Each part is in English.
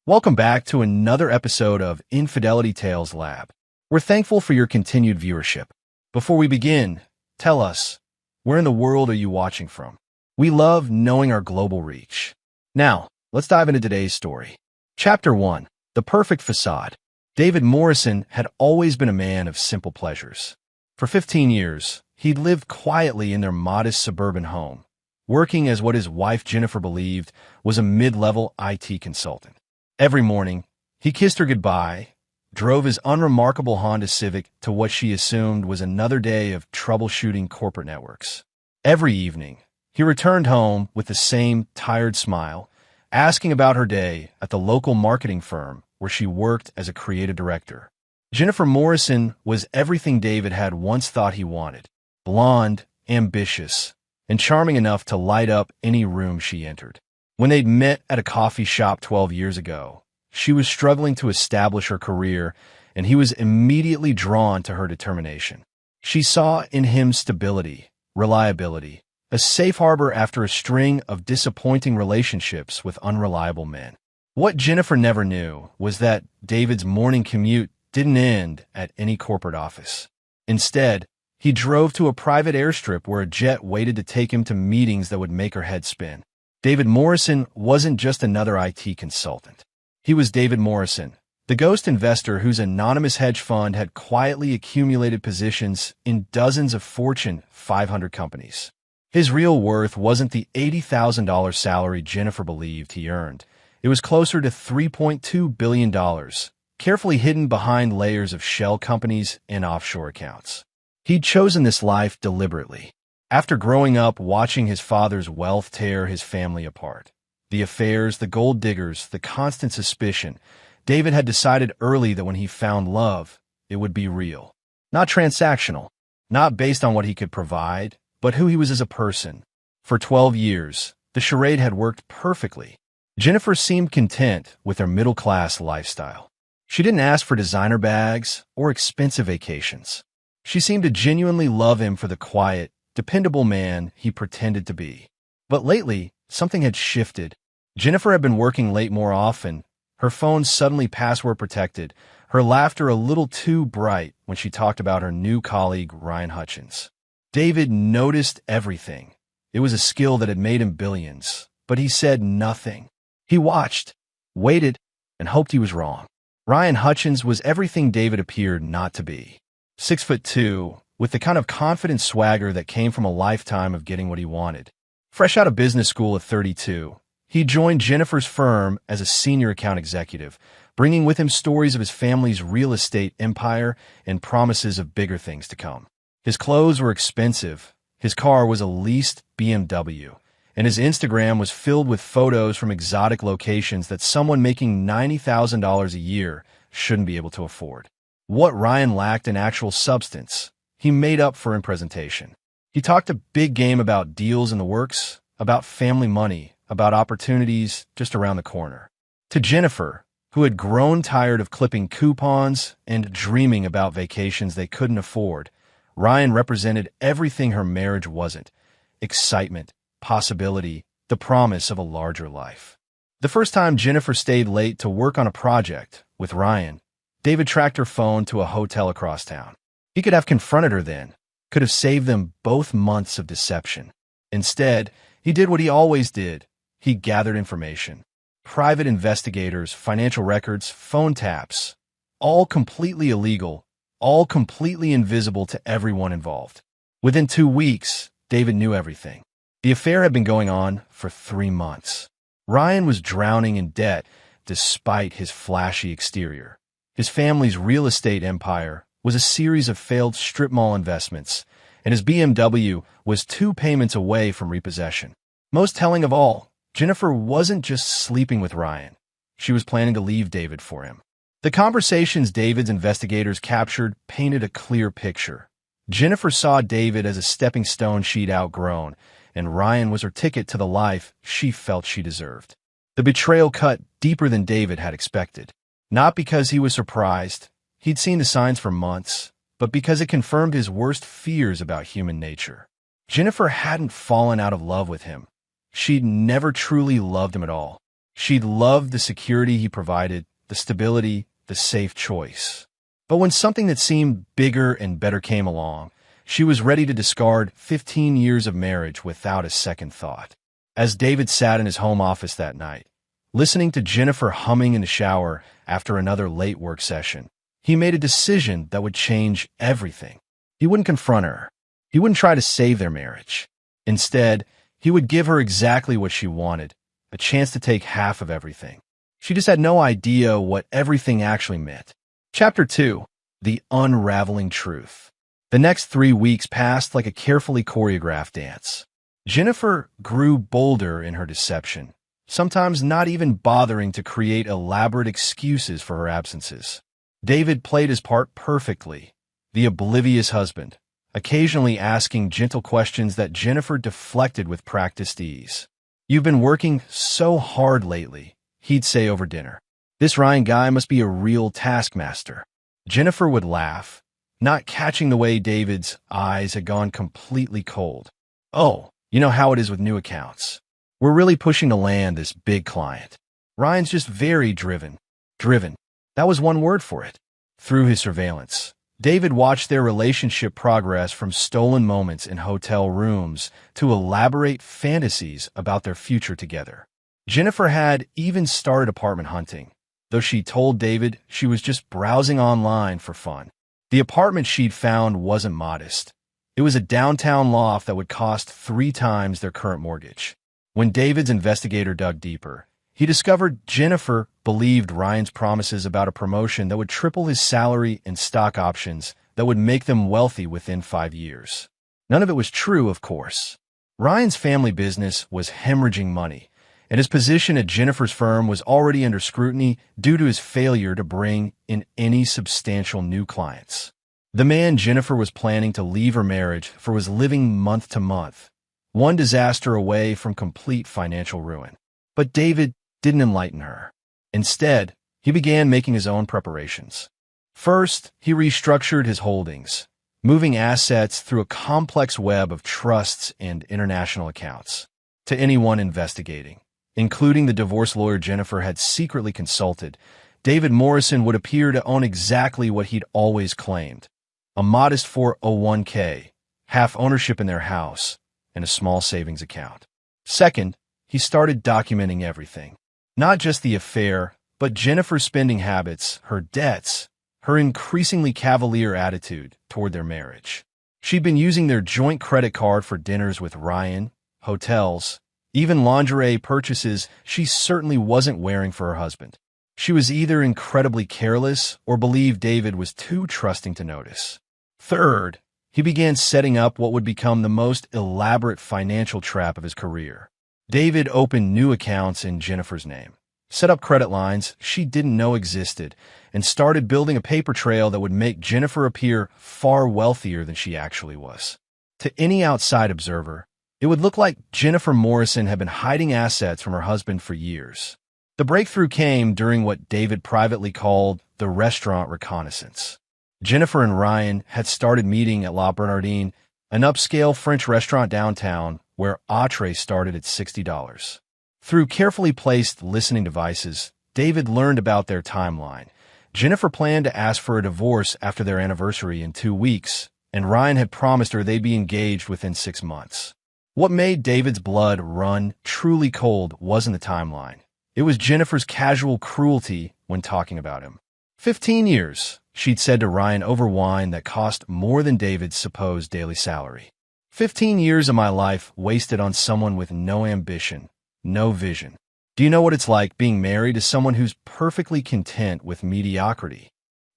Welcome back to another episode of Infidelity Tales Lab. We're thankful for your continued viewership. Before we begin, tell us, where in the world are you watching from? We love knowing our global reach. Now, let's dive into today's story. Chapter 1. The Perfect Facade. David Morrison had always been a man of simple pleasures. For 15 years, he'd lived quietly in their modest suburban home, working as what his wife Jennifer believed was a mid-level IT consultant. Every morning, he kissed her goodbye, drove his unremarkable Honda Civic to what she assumed was another day of troubleshooting corporate networks. Every evening, he returned home with the same tired smile, asking about her day at the local marketing firm where she worked as a creative director. Jennifer Morrison was everything David had once thought he wanted: blonde, ambitious, and charming enough to light up any room she entered. When they'd met at a coffee shop 12 years ago, she was struggling to establish her career, and he was immediately drawn to her determination. She saw in him stability, reliability, a safe harbor after a string of disappointing relationships with unreliable men. What Jennifer never knew was that David's morning commute didn't end at any corporate office. Instead, he drove to a private airstrip where a jet waited to take him to meetings that would make her head spin. David Morrison wasn't just another IT consultant. He was David Morrison, the ghost investor whose anonymous hedge fund had quietly accumulated positions in dozens of Fortune 500 companies. His real worth wasn't the $80,000 salary Jennifer believed he earned. It was closer to $3.2 billion, carefully hidden behind layers of shell companies and offshore accounts. He'd chosen this life deliberately. After growing up watching his father's wealth tear his family apart, the affairs, the gold diggers, the constant suspicion, David had decided early that when he found love, it would be real. Not transactional, not based on what he could provide, but who he was as a person. For 12 years, the charade had worked perfectly. Jennifer seemed content with her middle-class lifestyle. She didn't ask for designer bags or expensive vacations. She seemed to genuinely love him for the quiet, dependable man he pretended to be. But lately, something had shifted. Jennifer had been working late more often, her phone suddenly password protected, her laughter a little too bright when she talked about her new colleague, Ryan Hutchins. David noticed everything. It was a skill that had made him billions, but he said nothing. He watched, waited, and hoped he was wrong. Ryan Hutchins was everything David appeared not to be. 6'2", with the kind of confident swagger that came from a lifetime of getting what he wanted. Fresh out of business school at 32, he joined Jennifer's firm as a senior account executive, bringing with him stories of his family's real estate empire and promises of bigger things to come. His clothes were expensive, his car was a leased BMW, and his Instagram was filled with photos from exotic locations that someone making $90,000 a year shouldn't be able to afford. What Ryan lacked in actual substance, he made up for in presentation. He talked a big game about deals in the works, about family money, about opportunities just around the corner. To Jennifer, who had grown tired of clipping coupons and dreaming about vacations they couldn't afford, Ryan represented everything her marriage wasn't: excitement, possibility, the promise of a larger life. The first time Jennifer stayed late to work on a project with Ryan, David tracked her phone to a hotel across town. He could have confronted her then, could have saved them both months of deception. Instead, he did what he always did. He gathered information. Private investigators, financial records, phone taps, all completely illegal, all completely invisible to everyone involved. Within 2 weeks, David knew everything. The affair had been going on for 3 months. Ryan was drowning in debt despite his flashy exterior. His family's real estate empire was a series of failed strip mall investments, and his BMW was 2 payments away from repossession. Most telling of all, Jennifer wasn't just sleeping with Ryan. She was planning to leave David for him. The conversations David's investigators captured painted a clear picture. Jennifer saw David as a stepping stone she'd outgrown, and Ryan was her ticket to the life she felt she deserved. The betrayal cut deeper than David had expected. Not because he was surprised, he'd seen the signs for months, but because it confirmed his worst fears about human nature. Jennifer hadn't fallen out of love with him. She'd never truly loved him at all. She loved the security he provided, the stability, the safe choice. But when something that seemed bigger and better came along, she was ready to discard 15 years of marriage without a second thought. As David sat in his home office that night, listening to Jennifer humming in the shower after another late work session, he made a decision that would change everything. He wouldn't confront her. He wouldn't try to save their marriage. Instead, he would give her exactly what she wanted, a chance to take half of everything. She just had no idea what everything actually meant. Chapter 2. The Unraveling Truth. The next 3 weeks passed like a carefully choreographed dance. Jennifer grew bolder in her deception, sometimes not even bothering to create elaborate excuses for her absences. David played his part perfectly, the oblivious husband, occasionally asking gentle questions that Jennifer deflected with practiced ease. "You've been working so hard lately," he'd say over dinner. "This Ryan guy must be a real taskmaster." Jennifer would laugh, not catching the way David's eyes had gone completely cold. "Oh, you know how it is with new accounts. We're really pushing to land this big client. Ryan's just very driven." Driven. That was one word for it. Through his surveillance, David watched their relationship progress from stolen moments in hotel rooms to elaborate fantasies about their future together. Jennifer had even started apartment hunting, though she told David she was just browsing online for fun. The apartment she'd found wasn't modest. It was a downtown loft that would cost 3 times their current mortgage. When David's investigator dug deeper, he discovered Jennifer believed Ryan's promises about a promotion that would triple his salary and stock options that would make them wealthy within 5 years. None of it was true, of course. Ryan's family business was hemorrhaging money, and his position at Jennifer's firm was already under scrutiny due to his failure to bring in any substantial new clients. The man Jennifer was planning to leave her marriage for was living month to month, one disaster away from complete financial ruin. But David didn't enlighten her. Instead, he began making his own preparations. First, he restructured his holdings, moving assets through a complex web of trusts and international accounts. To anyone investigating, including the divorce lawyer Jennifer had secretly consulted, David Morrison would appear to own exactly what he'd always claimed: a modest 401k, half ownership in their house, and a small savings account. Second, he started documenting everything. Not just the affair, but Jennifer's spending habits, her debts, her increasingly cavalier attitude toward their marriage. She'd been using their joint credit card for dinners with Ryan, hotels, even lingerie purchases she certainly wasn't wearing for her husband. She was either incredibly careless or believed David was too trusting to notice. Third, he began setting up what would become the most elaborate financial trap of his career. David opened new accounts in Jennifer's name, set up credit lines she didn't know existed, and started building a paper trail that would make Jennifer appear far wealthier than she actually was. To any outside observer, it would look like Jennifer Morrison had been hiding assets from her husband for years. The breakthrough came during what David privately called the restaurant reconnaissance. Jennifer and Ryan had started meeting at La Bernardine, an upscale French restaurant downtown where entrees started at $60. Through carefully placed listening devices, David learned about their timeline. Jennifer planned to ask for a divorce after their anniversary in 2 weeks, and Ryan had promised her they'd be engaged within 6 months. What made David's blood run truly cold wasn't the timeline. It was Jennifer's casual cruelty when talking about him. 15 years, she'd said to Ryan over wine that cost more than David's supposed daily salary. 15 years of my life wasted on someone with no ambition, no vision. Do you know what it's like being married to someone who's perfectly content with mediocrity?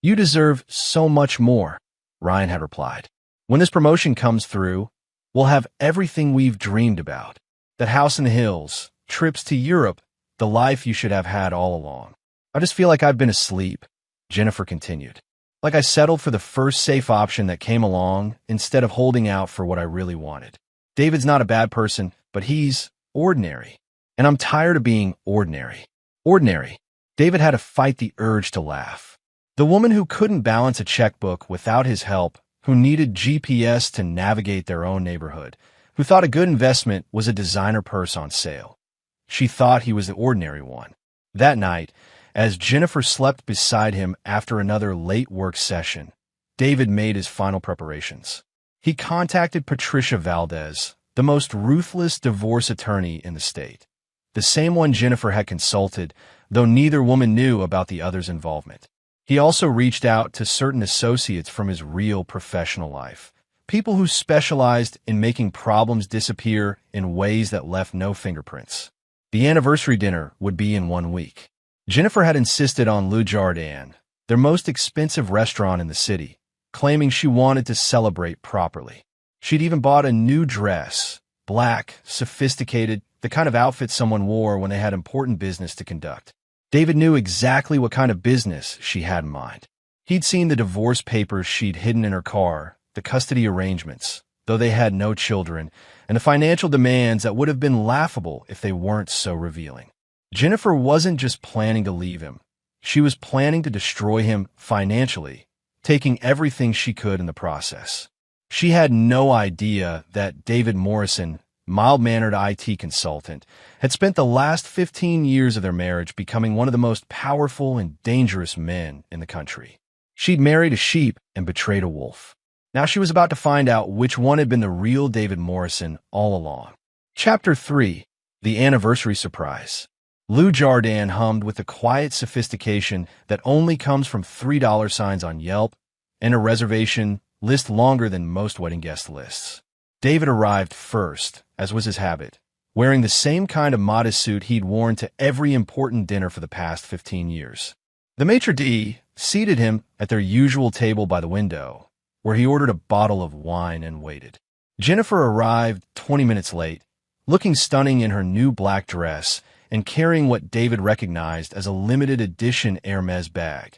You deserve so much more, Ryan had replied. When this promotion comes through, we'll have everything we've dreamed about. That house in the hills, trips to Europe, the life you should have had all along. I just feel like I've been asleep, Jennifer continued. Like I settled for the first safe option that came along instead of holding out for what I really wanted. David's not a bad person, but he's ordinary. And I'm tired of being ordinary. Ordinary. David had to fight the urge to laugh. The woman who couldn't balance a checkbook without his help, who needed GPS to navigate their own neighborhood, who thought a good investment was a designer purse on sale. She thought he was the ordinary one. That night, as Jennifer slept beside him after another late work session, David made his final preparations. He contacted Patricia Valdez, the most ruthless divorce attorney in the state, the same one Jennifer had consulted, though neither woman knew about the other's involvement. He also reached out to certain associates from his real professional life, people who specialized in making problems disappear in ways that left no fingerprints. The anniversary dinner would be in 1 week. Jennifer had insisted on Le Jardin, their most expensive restaurant in the city, claiming she wanted to celebrate properly. She'd even bought a new dress, black, sophisticated, the kind of outfit someone wore when they had important business to conduct. David knew exactly what kind of business she had in mind. He'd seen the divorce papers she'd hidden in her car, the custody arrangements, though they had no children, and the financial demands that would have been laughable if they weren't so revealing. Jennifer wasn't just planning to leave him. She was planning to destroy him financially, taking everything she could in the process. She had no idea that David Morrison, mild-mannered IT consultant, had spent the last 15 years of their marriage becoming one of the most powerful and dangerous men in the country. She'd married a sheep and betrayed a wolf. Now she was about to find out which one had been the real David Morrison all along. Chapter 3. The Anniversary Surprise. Le Jardin hummed with the quiet sophistication that only comes from $3 signs on Yelp and a reservation list longer than most wedding guest lists. David arrived first, as was his habit, wearing the same kind of modest suit he'd worn to every important dinner for the past 15 years. The maitre d' seated him at their usual table by the window, where he ordered a bottle of wine and waited. Jennifer arrived 20 minutes late, looking stunning in her new black dress and carrying what David recognized as a limited edition Hermes bag,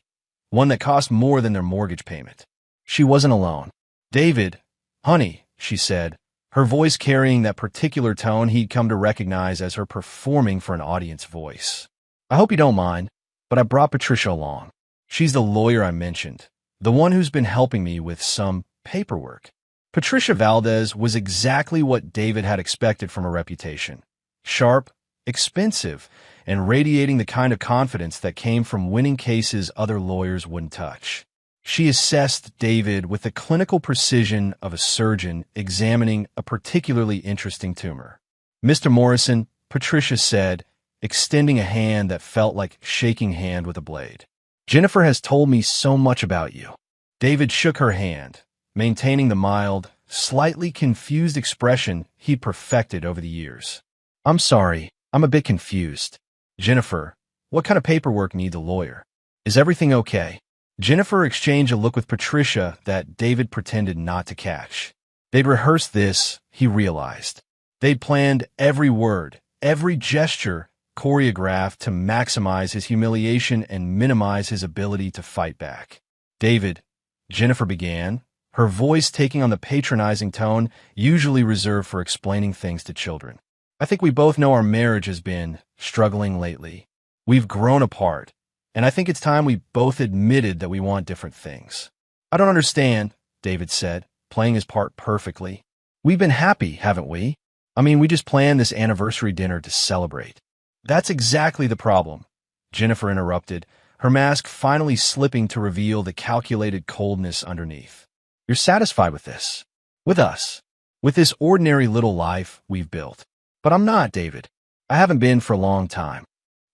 one that cost more than their mortgage payment. She wasn't alone. "David, honey," she said, her voice carrying that particular tone he'd come to recognize as her performing for an audience voice. "I hope you don't mind, but I brought Patricia along. She's the lawyer I mentioned, the one who's been helping me with some paperwork." Patricia Valdez was exactly what David had expected from her reputation. Sharp, expensive, and radiating the kind of confidence that came from winning cases other lawyers wouldn't touch. She assessed David with the clinical precision of a surgeon examining a particularly interesting tumor. "Mr. Morrison," Patricia said, extending a hand that felt like shaking hand with a blade. "Jennifer has told me so much about you." David shook her hand, maintaining the mild, slightly confused expression he'd perfected over the years. "I'm sorry, I'm a bit confused. Jennifer, what kind of paperwork needs a lawyer? Is everything okay?" Jennifer exchanged a look with Patricia that David pretended not to catch. They'd rehearsed this, he realized. They'd planned every word, every gesture, choreographed to maximize his humiliation and minimize his ability to fight back. "David," Jennifer began, her voice taking on the patronizing tone usually reserved for explaining things to children. "I think we both know our marriage has been struggling lately. We've grown apart, and I think it's time we both admitted that we want different things." "I don't understand," David said, playing his part perfectly. "We've been happy, haven't we? I mean, we just planned this anniversary dinner to celebrate." "That's exactly the problem," Jennifer interrupted, her mask finally slipping to reveal the calculated coldness underneath. "You're satisfied with this? With us? With this ordinary little life we've built?" "But I'm not, David. I haven't been for a long time."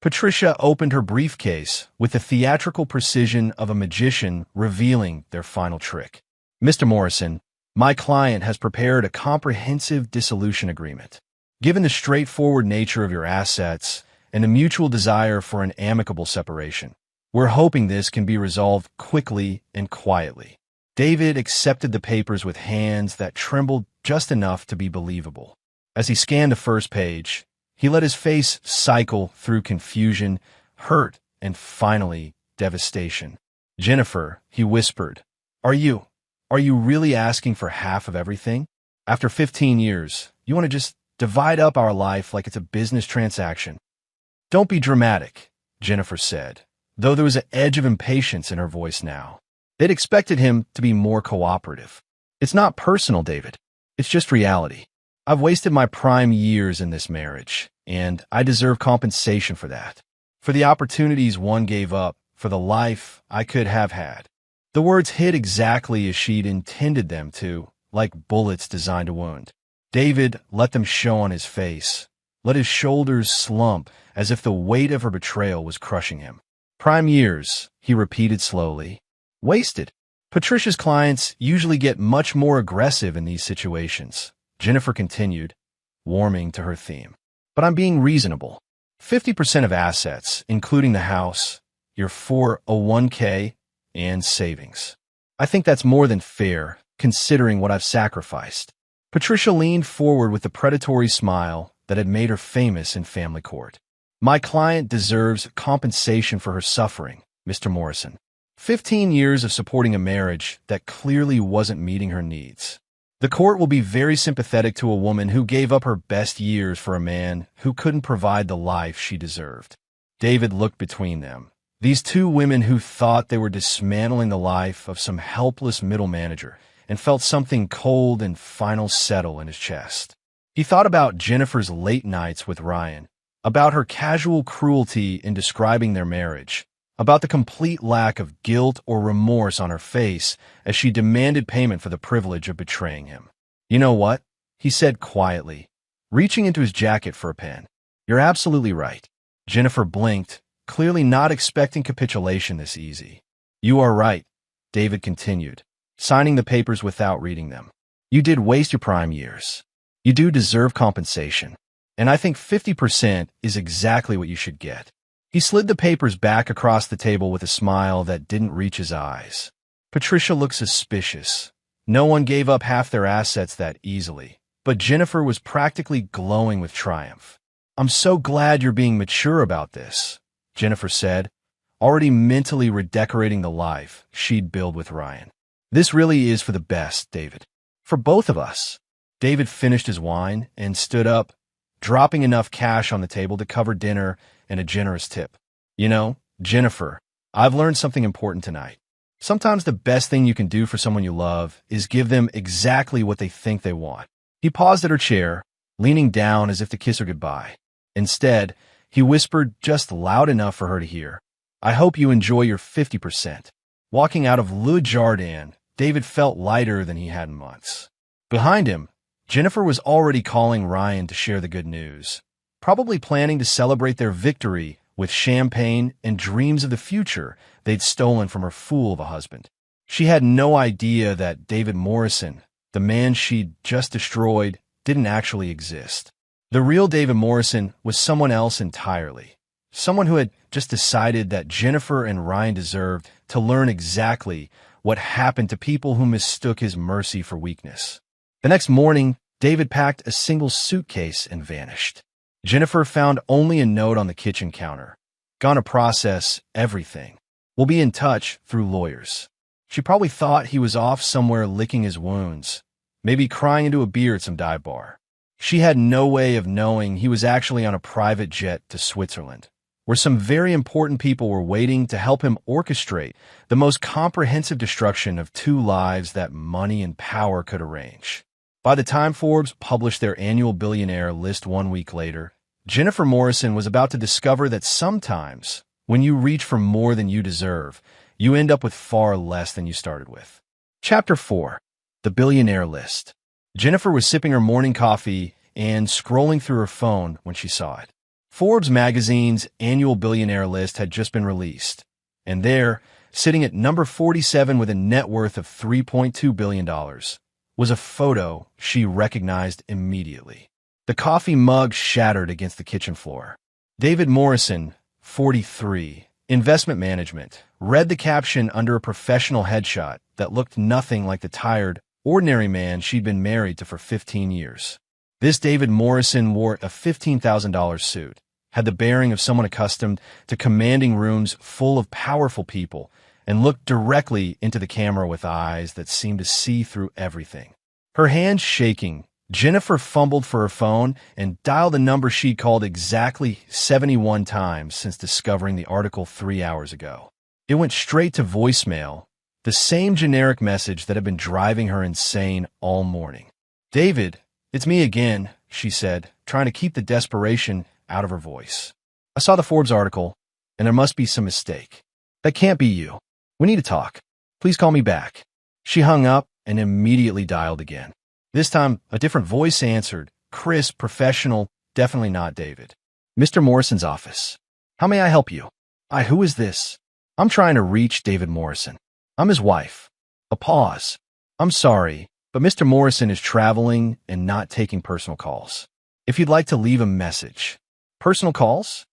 Patricia opened her briefcase with the theatrical precision of a magician revealing their final trick. "Mr. Morrison, my client has prepared a comprehensive dissolution agreement. Given the straightforward nature of your assets and the mutual desire for an amicable separation, we're hoping this can be resolved quickly and quietly." David accepted the papers with hands that trembled just enough to be believable. As he scanned the first page, he let his face cycle through confusion, hurt, and finally, devastation. "Jennifer," he whispered, Are you really asking for half of everything? After 15 years, you want to just divide up our life like it's a business transaction?" "Don't be dramatic," Jennifer said, though there was an edge of impatience in her voice now. They'd expected him to be more cooperative. "It's not personal, David. It's just reality. I've wasted my prime years in this marriage, and I deserve compensation for that. For the opportunities one gave up, for the life I could have had. The words hit exactly as she'd intended them to, like bullets designed to wound. David let them show on his face, let his shoulders slump as if the weight of her betrayal was crushing him. Prime years, he repeated slowly. Wasted. Patricia's clients usually get much more aggressive in these situations, Jennifer continued, warming to her theme. But I'm being reasonable. 50% of assets, including the house, your 401k, and savings. I think that's more than fair, considering what I've sacrificed. Patricia leaned forward with the predatory smile that had made her famous in family court. My client deserves compensation for her suffering, Mr. Morrison. 15 years of supporting a marriage that clearly wasn't meeting her needs. The court will be very sympathetic to a woman who gave up her best years for a man who couldn't provide the life she deserved. David looked between them. These two women who thought they were dismantling the life of some helpless middle manager, and felt something cold and final settle in his chest. He thought about Jennifer's late nights with Ryan, about her casual cruelty in describing their marriage, about the complete lack of guilt or remorse on her face as she demanded payment for the privilege of betraying him. You know what? He said quietly, reaching into his jacket for a pen. You're absolutely right. Jennifer blinked, clearly not expecting capitulation this easy. You are right, David continued, signing the papers without reading them. You did waste your prime years. You do deserve compensation. And I think 50% is exactly what you should get. He slid the papers back across the table with a smile that didn't reach his eyes. Patricia looked suspicious. No one gave up half their assets that easily, but Jennifer was practically glowing with triumph. I'm so glad you're being mature about this, Jennifer said, already mentally redecorating the life she'd build with Ryan. This really is for the best, David. For both of us. David finished his wine and stood up, dropping enough cash on the table to cover dinner and a generous tip. You know, Jennifer, I've learned something important tonight. Sometimes the best thing you can do for someone you love is give them exactly what they think they want. He paused at her chair, leaning down as if to kiss her goodbye. Instead, he whispered just loud enough for her to hear, I hope you enjoy your 50%. Walking out of Le Jardin, David felt lighter than he had in months. Behind him, Jennifer was already calling Ryan to share the good news, probably planning to celebrate their victory with champagne and dreams of the future they'd stolen from her fool of a husband. She had no idea that David Morrison, the man she'd just destroyed, didn't actually exist. The real David Morrison was someone else entirely. Someone who had just decided that Jennifer and Ryan deserved to learn exactly what happened to people who mistook his mercy for weakness. The next morning, David packed a single suitcase and vanished. Jennifer found only a note on the kitchen counter. Gonna process everything. We'll be in touch through lawyers. She probably thought he was off somewhere licking his wounds, maybe crying into a beer at some dive bar. She had no way of knowing he was actually on a private jet to Switzerland, where some very important people were waiting to help him orchestrate the most comprehensive destruction of two lives that money and power could arrange. By the time Forbes published their annual billionaire list 1 week later, Jennifer Morrison was about to discover that sometimes, when you reach for more than you deserve, you end up with far less than you started with. Chapter 4. The Billionaire List. Jennifer was sipping her morning coffee and scrolling through her phone when she saw it. Forbes magazine's annual billionaire list had just been released, and there, sitting at number 47 with a net worth of $3.2 billion, was a photo she recognized immediately. The coffee mug shattered against the kitchen floor. David Morrison, 43, investment management, read the caption under a professional headshot that looked nothing like the tired, ordinary man she'd been married to for 15 years. This David Morrison wore a $15,000 suit, had the bearing of someone accustomed to commanding rooms full of powerful people, and looked directly into the camera with eyes that seemed to see through everything. Her hands shaking, Jennifer fumbled for her phone and dialed a number she'd called exactly 71 times since discovering the article 3 hours ago. It went straight to voicemail, the same generic message that had been driving her insane all morning. David, it's me again, she said, trying to keep the desperation out of her voice. I saw the Forbes article. and there must be some mistake. That can't be you. We need to talk. Please call me back. She hung up and immediately dialed again. This time, a different voice answered, crisp, professional, definitely not David. Mr. Morrison's office. How may I help you? Who is this? I'm trying to reach David Morrison. I'm his wife. A pause. I'm sorry, but Mr. Morrison is traveling and not taking personal calls. If you'd like to leave a message. Personal calls?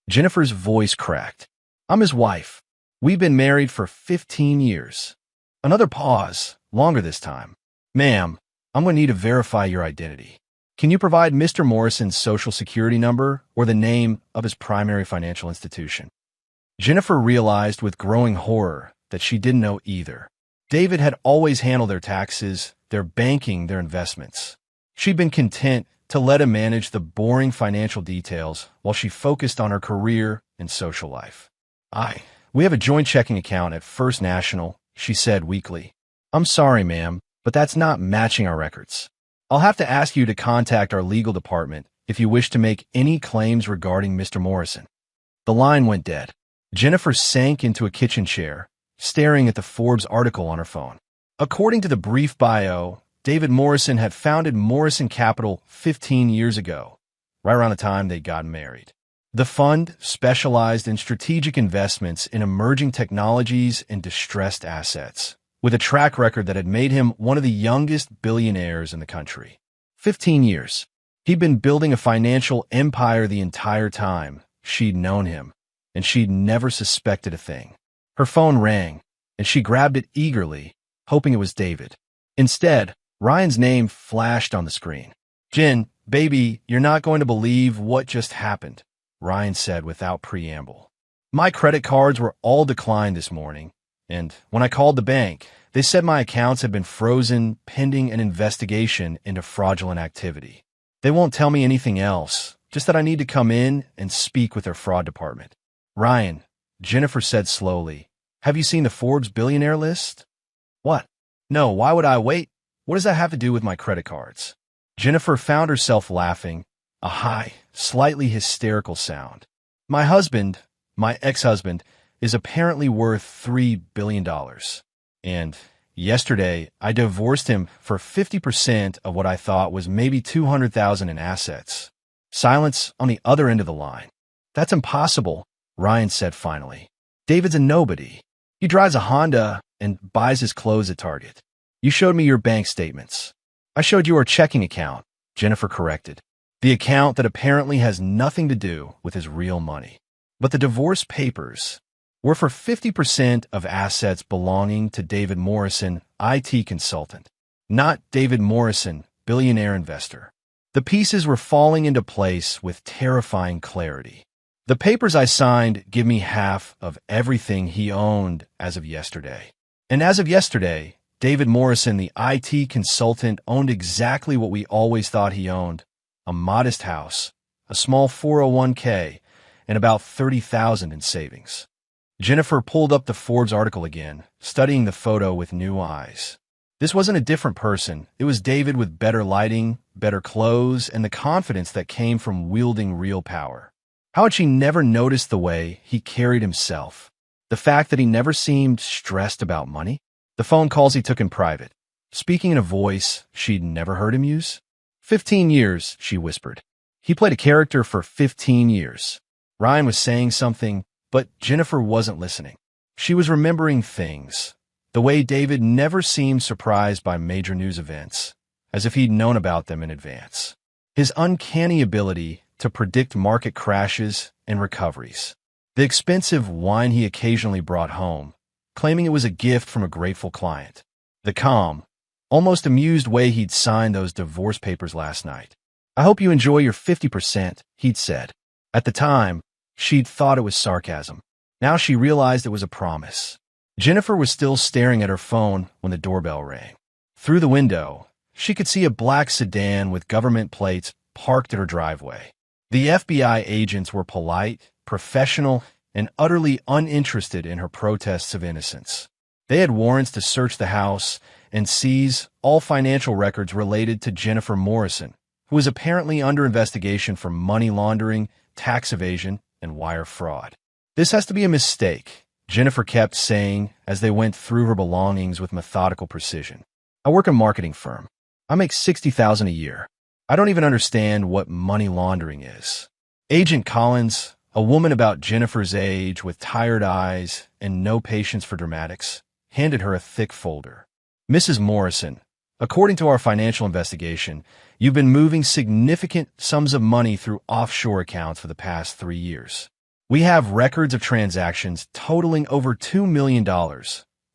Jennifer's voice cracked. I'm his wife. We've been married for 15 years. Another pause, longer this time. Ma'am, I'm going to need to verify your identity. Can you provide Mr. Morrison's social security number or the name of his primary financial institution? Jennifer realized with growing horror that she didn't know either. David had always handled their taxes, their banking, their investments. She'd been content to let him manage the boring financial details while she focused on her career and social life. We have a joint checking account at First National, she said weakly. I'm sorry, ma'am, but that's not matching our records. I'll have to ask you to contact our legal department if you wish to make any claims regarding Mr. Morrison. The line went dead. Jennifer sank into a kitchen chair, staring at the Forbes article on her phone. According to the brief bio, David Morrison had founded Morrison Capital 15 years ago, right around the time they'd gotten married. The fund specialized in strategic investments in emerging technologies and distressed assets, with a track record that had made him one of the youngest billionaires in the country. 15 years. He'd been building a financial empire the entire time she'd known him, and she'd never suspected a thing. Her phone rang, and she grabbed it eagerly, hoping it was David. Instead, Ryan's name flashed on the screen. Jen, baby, you're not going to believe what just happened, Ryan said without preamble. My credit cards were all declined this morning, and when I called the bank, they said my accounts had been frozen pending an investigation into fraudulent activity. They won't tell me anything else, just that I need to come in and speak with their fraud department. Ryan, Jennifer said slowly, have you seen the Forbes billionaire list? What? No, why would I wait? What does that have to do with my credit cards? Jennifer found herself laughing, a high, slightly hysterical sound. My ex-husband, is apparently worth $3 billion. And yesterday, I divorced him for 50% of what I thought was maybe $200,000 in assets. Silence on the other end of the line. That's impossible, Ryan said finally. David's a nobody. He drives a Honda and buys his clothes at Target. You showed me your bank statements. I showed you our checking account, Jennifer corrected. The account that apparently has nothing to do with his real money. But the divorce papers were for 50% of assets belonging to David Morrison, IT consultant, not David Morrison, billionaire investor. The pieces were falling into place with terrifying clarity. The papers I signed give me half of everything he owned as of yesterday. And as of yesterday, David Morrison, the IT consultant, owned exactly what we always thought he owned, a modest house, a small 401k, and about $30,000 in savings. Jennifer pulled up the Forbes article again, studying the photo with new eyes. This wasn't a different person. It was David with better lighting, better clothes, and the confidence that came from wielding real power. How had she never noticed the way he carried himself? The fact that he never seemed stressed about money? The phone calls he took in private, speaking in a voice she'd never heard him use? 15 years, she whispered. He played a character for 15 years. Ryan was saying something, but Jennifer wasn't listening. She was remembering things, the way David never seemed surprised by major news events, as if he'd known about them in advance. His uncanny ability to predict market crashes and recoveries. The expensive wine he occasionally brought home, claiming it was a gift from a grateful client. The calm, almost amused way he'd signed those divorce papers last night. I hope you enjoy your 50%, he'd said. At the time, she'd thought it was sarcasm. Now she realized it was a promise. Jennifer was still staring at her phone when the doorbell rang. Through the window, she could see a black sedan with government plates parked at her driveway. The FBI agents were polite, professional, and utterly uninterested in her protests of innocence. They had warrants to search the house and seize all financial records related to Jennifer Morrison, who was apparently under investigation for money laundering, tax evasion, and wire fraud. This has to be a mistake, Jennifer kept saying as they went through her belongings with methodical precision. I work in a marketing firm. I make $60,000 a year. I don't even understand what money laundering is. Agent Collins, a woman about Jennifer's age with tired eyes and no patience for dramatics, handed her a thick folder. Mrs. Morrison, according to our financial investigation, you've been moving significant sums of money through offshore accounts for the past 3 years. We have records of transactions totaling over $2 million,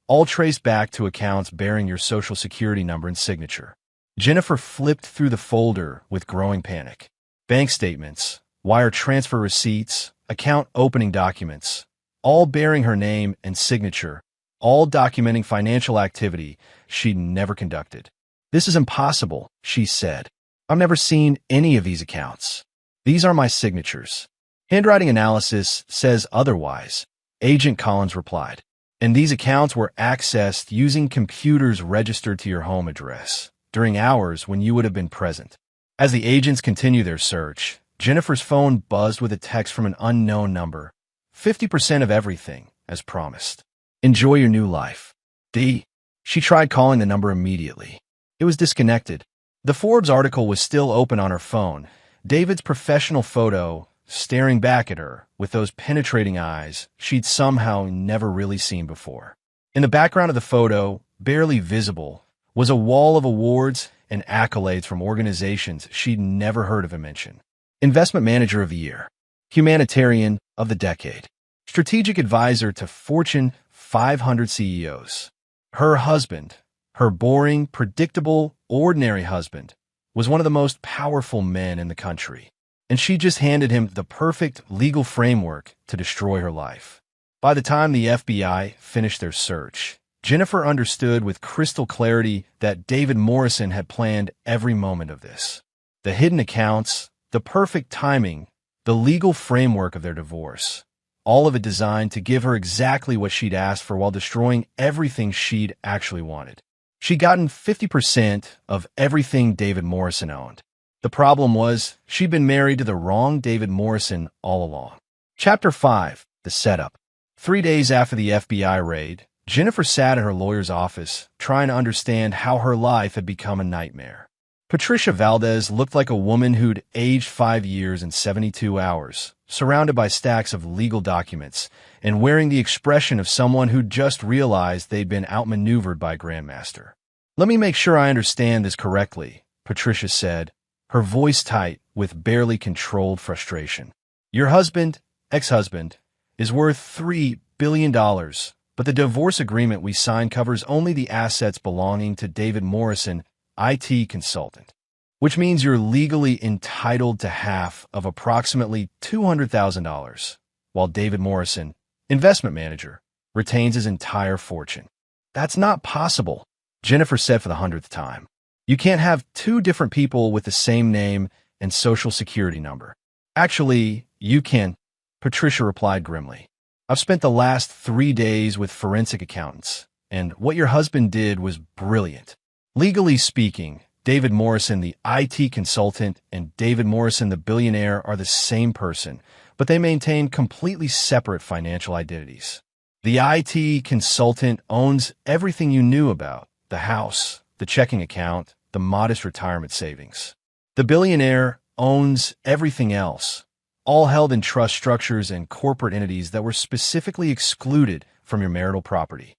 all traced back to accounts bearing your Social Security number and signature. Jennifer flipped through the folder with growing panic. Bank statements, wire transfer receipts, account opening documents, all bearing her name and signature, all documenting financial activity she'd never conducted. This is impossible, she said. I've never seen any of these accounts. These are my signatures. Handwriting analysis says otherwise, Agent Collins replied. And these accounts were accessed using computers registered to your home address during hours when you would have been present. As the agents continued their search, Jennifer's phone buzzed with a text from an unknown number. 50% of everything, as promised. Enjoy your new life. D. She tried calling the number immediately. It was disconnected. The Forbes article was still open on her phone. David's professional photo staring back at her with those penetrating eyes she'd somehow never really seen before. In the background of the photo, barely visible, was a wall of awards and accolades from organizations she'd never heard of him mention. Investment Manager of the Year, Humanitarian of the Decade, Strategic Advisor to Fortune 500 CEOs. Her husband, her boring, predictable, ordinary husband, was one of the most powerful men in the country. And she just handed him the perfect legal framework to destroy her life. By the time the FBI finished their search, Jennifer understood with crystal clarity that David Morrison had planned every moment of this. The hidden accounts, the perfect timing, the legal framework of their divorce, all of it designed to give her exactly what she'd asked for while destroying everything she'd actually wanted. She'd gotten 50% of everything David Morrison owned. The problem was, she'd been married to the wrong David Morrison all along. Chapter 5. The Setup. 3 days after the FBI raid, Jennifer sat in her lawyer's office, trying to understand how her life had become a nightmare. Patricia Valdez looked like a woman who'd aged 5 years and 72 hours, surrounded by stacks of legal documents, and wearing the expression of someone who'd just realized they'd been outmaneuvered by a grandmaster. Let me make sure I understand this correctly, Patricia said, her voice tight with barely controlled frustration. Your husband, ex-husband, is worth $3 billion, but the divorce agreement we signed covers only the assets belonging to David Morrison, IT consultant, which means you're legally entitled to half of approximately $200,000, while David Morrison, investment manager, retains his entire fortune. That's not possible, Jennifer said for the 100th time. You can't have 2 different people with the same name and Social Security number. Actually, you can, Patricia replied grimly. I've spent the last 3 days with forensic accountants, and what your husband did was brilliant. Legally speaking, David Morrison, the IT consultant, and David Morrison, the billionaire, are the same person, but they maintain completely separate financial identities. The IT consultant owns everything you knew about: the house, the checking account, the modest retirement savings. The billionaire owns everything else, all held in trust structures and corporate entities that were specifically excluded from your marital property.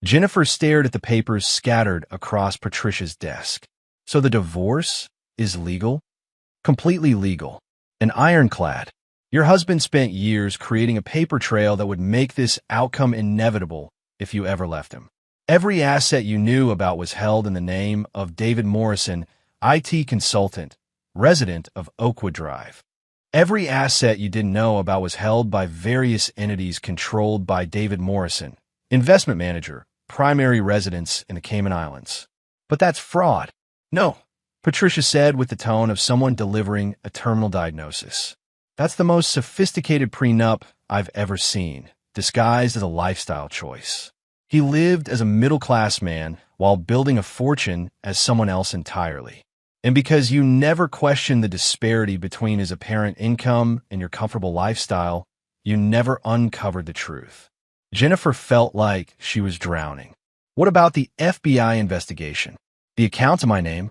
Jennifer stared at the papers scattered across Patricia's desk. So the divorce is legal? Completely legal. And ironclad. Your husband spent years creating a paper trail that would make this outcome inevitable if you ever left him. Every asset you knew about was held in the name of David Morrison, IT consultant, resident of Oakwood Drive. Every asset you didn't know about was held by various entities controlled by David Morrison, investment manager, primary residence in the Cayman Islands. But that's fraud. No, Patricia said with the tone of someone delivering a terminal diagnosis. That's the most sophisticated prenup I've ever seen, disguised as a lifestyle choice. He lived as a middle-class man while building a fortune as someone else entirely. And because you never questioned the disparity between his apparent income and your comfortable lifestyle, you never uncovered the truth. Jennifer felt like she was drowning. What about the FBI investigation? The account to my name?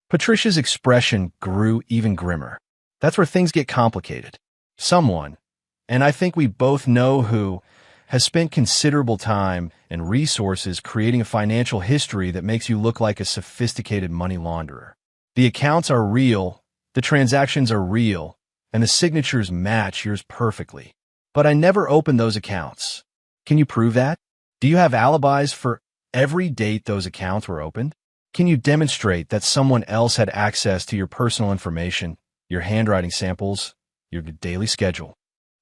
Patricia's expression grew even grimmer. That's where things get complicated. Someone, and I think we both know who, has spent considerable time and resources creating a financial history that makes you look like a sophisticated money launderer. The accounts are real, the transactions are real, and the signatures match yours perfectly. But I never opened those accounts. Can you prove that? Do you have alibis for every date those accounts were opened? Can you demonstrate that someone else had access to your personal information, your handwriting samples, your daily schedule?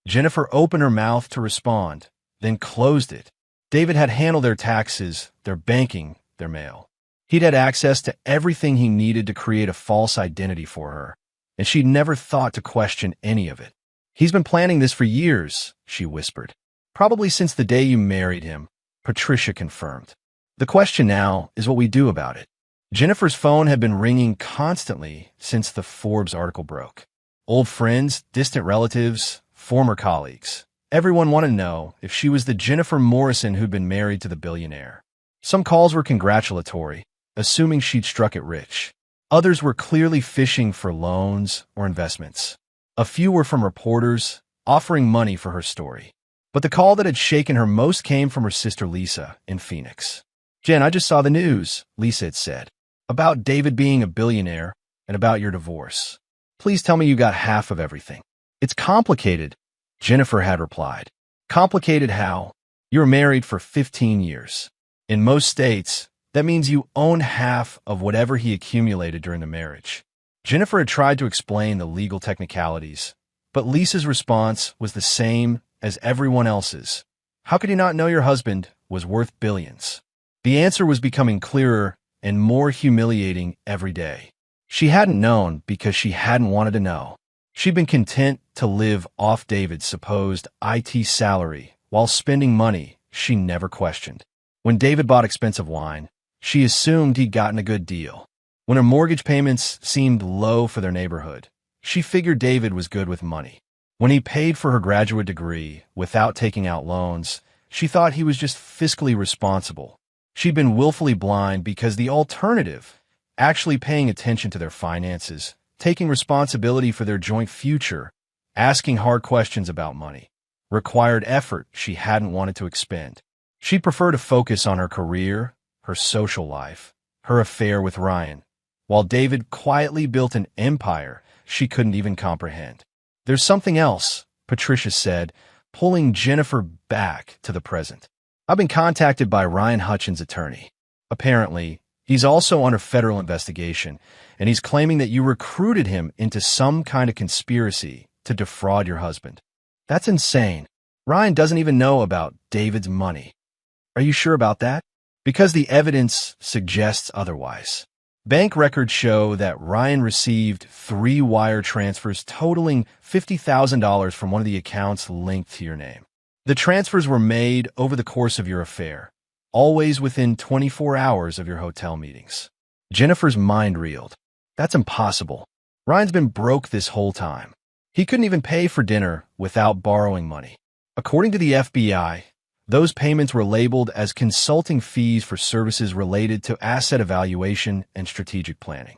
Jennifer opened her mouth to respond, then closed it. David had handled their taxes, their banking, their mail. He'd had access to everything he needed to create a false identity for her, and she'd never thought to question any of it. He's been planning this for years, she whispered. Probably since the day you married him, Patricia confirmed. The question now is what we do about it. Jennifer's phone had been ringing constantly since the Forbes article broke. Old friends, distant relatives, former colleagues. Everyone wanted to know if she was the Jennifer Morrison who'd been married to the billionaire. Some calls were congratulatory, assuming she'd struck it rich. Others were clearly fishing for loans or investments. A few were from reporters, offering money for her story. But the call that had shaken her most came from her sister Lisa in Phoenix. "Jen, I just saw the news," Lisa had said, "about David being a billionaire and about your divorce. Please tell me you got half of everything." "It's complicated," Jennifer had replied. "Complicated how? You were married for 15 years. In most states, that means you own half of whatever he accumulated during the marriage." Jennifer had tried to explain the legal technicalities, but Lisa's response was the same as everyone else's. How could you not know your husband was worth billions? The answer was becoming clearer and more humiliating every day. She hadn't known because she hadn't wanted to know. She'd been content to live off David's supposed IT salary while spending money she never questioned. When David bought expensive wine, she assumed he'd gotten a good deal. When her mortgage payments seemed low for their neighborhood, she figured David was good with money. When he paid for her graduate degree without taking out loans, she thought he was just fiscally responsible. She'd been willfully blind because the alternative, actually paying attention to their finances, taking responsibility for their joint future, asking hard questions about money, required effort she hadn't wanted to expend. She'd prefer to focus on her career, her social life, her affair with Ryan, while David quietly built an empire she couldn't even comprehend. "There's something else," Patricia said, pulling Jennifer back to the present. "I've been contacted by Ryan Hutchins' attorney. Apparently, he's also under federal investigation, and he's claiming that you recruited him into some kind of conspiracy to defraud your husband. That's insane. Ryan doesn't even know about David's money." "Are you sure about that?" "Because the evidence suggests otherwise. Bank records show that Ryan received 3 wire transfers totaling $50,000 from one of the accounts linked to your name. The transfers were made over the course of your affair, always within 24 hours of your hotel meetings." Jennifer's mind reeled. "That's impossible. Ryan's been broke this whole time. He couldn't even pay for dinner without borrowing money." According to the FBI, those payments were labeled as consulting fees for services related to asset evaluation and strategic planning.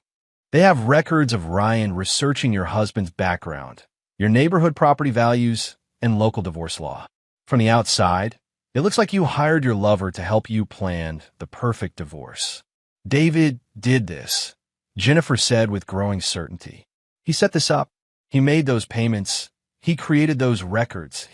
They have records of Ryan researching your husband's background, your neighborhood property values, and local divorce law. From the outside, it looks like you hired your lover to help you plan the perfect divorce. "David did this," Jennifer said with growing certainty. "He set this up. He made those payments. He created those records.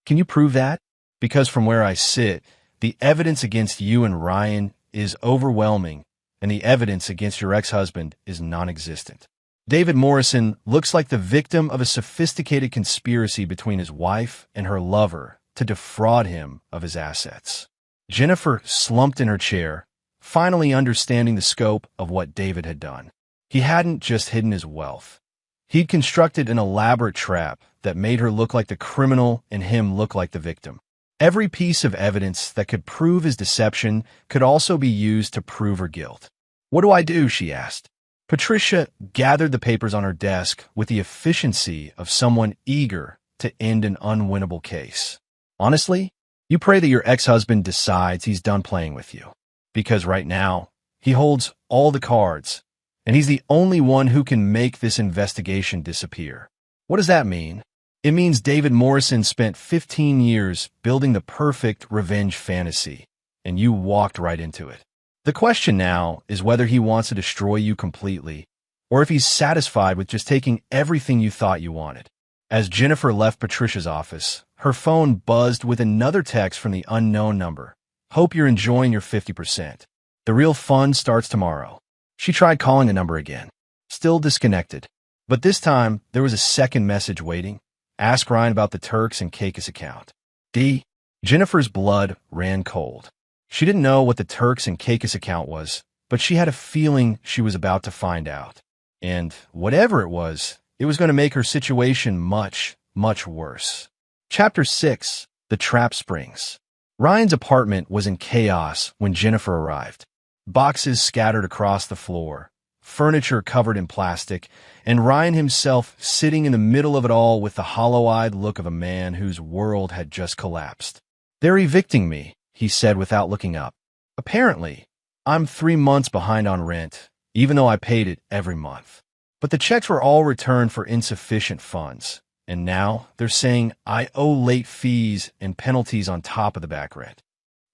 Can you prove that? Because from where I sit, the evidence against you and Ryan is overwhelming, and the evidence against your ex-husband is non-existent. David Morrison looks like the victim of a sophisticated conspiracy between his wife and her lover to defraud him of his assets." Jennifer slumped in her chair, finally understanding the scope of what David had done. He hadn't just hidden his wealth. He'd constructed an elaborate trap that made her look like the criminal and him look like the victim. Every piece of evidence that could prove his deception could also be used to prove her guilt. "What do I do?" she asked. Patricia gathered the papers on her desk with the efficiency of someone eager to end an unwinnable case. Honestly, you pray that your ex-husband decides he's done playing with you. Because right now, he holds all the cards, and he's the only one who can make this investigation disappear. What does that mean? It means David Morrison spent 15 years building the perfect revenge fantasy, and you walked right into it. The question now is whether he wants to destroy you completely, or if he's satisfied with just taking everything you thought you wanted. As Jennifer left Patricia's office, her phone buzzed with another text from the unknown number. Hope you're enjoying your 50%. The real fun starts tomorrow. She tried calling the number again. Still disconnected. But this time, there was a second message waiting. Ask Ryan about the Turks and Caicos account. Jennifer's blood ran cold. She didn't know what the Turks and Caicos account was, but she had a feeling she was about to find out. And whatever it was going to make her situation much, much worse. Chapter 6. The Trap Springs. Ryan's apartment was in chaos when Jennifer arrived. Boxes scattered across the floor, furniture covered in plastic, and Ryan himself sitting in the middle of it all with the hollow-eyed look of a man whose world had just collapsed. "They're evicting me," he said without looking up. "Apparently, I'm 3 months behind on rent, even though I paid it every month. But the checks were all returned for insufficient funds, and now they're saying I owe late fees and penalties on top of the back rent."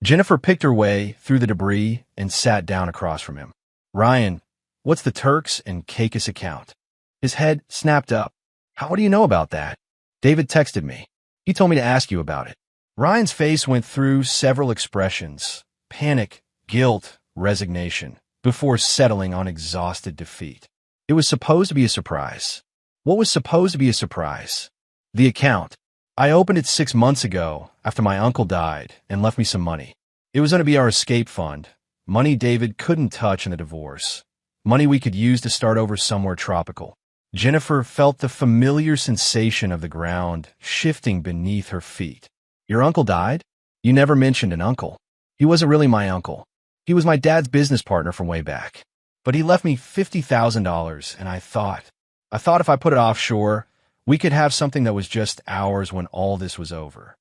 Jennifer picked her way through the debris and sat down across from him. "Ryan, what's the Turks and Caicos account?" His head snapped up. "How do you know about that?" "David texted me. He told me to ask you about it." Ryan's face went through several expressions: panic, guilt, resignation, before settling on exhausted defeat. It was supposed to be a surprise. What was supposed to be a surprise? The account. I opened it 6 months ago after my uncle died and left me some money. It was going to be our escape fund, money David couldn't touch in the divorce, money we could use to start over somewhere tropical. Jennifer felt the familiar sensation of the ground shifting beneath her feet. "Your uncle died? You never mentioned an uncle." "He wasn't really my uncle. He was my dad's business partner from way back. But he left me $50,000, and I thought if I put it offshore, we could have something that was just ours when all this was over."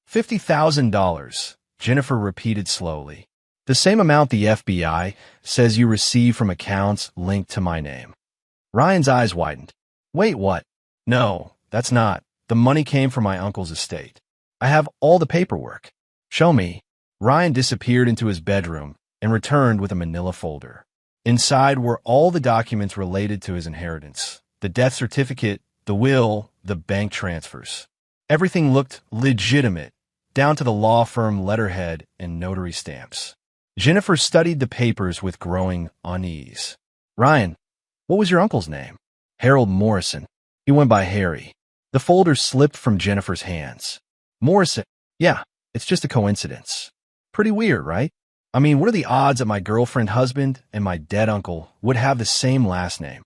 $50,000, Jennifer repeated slowly. "The same amount the FBI says you received from accounts linked to my name." Ryan's eyes widened. "Wait, what?" "No, that's not. The money came from my uncle's estate. I have all the paperwork." "Show me." Ryan disappeared into his bedroom and returned with a manila folder. Inside were all the documents related to his inheritance: the death certificate, the will, the bank transfers. Everything looked legitimate, down to the law firm letterhead and notary stamps. Jennifer studied the papers with growing unease. "Ryan, what was your uncle's name?" "Harold Morrison. He went by Harry." The folder slipped from Jennifer's hands. "Morrison? Yeah, it's just a coincidence. Pretty weird, right? I mean, what are the odds that my girlfriend husband and my dead uncle would have the same last name?"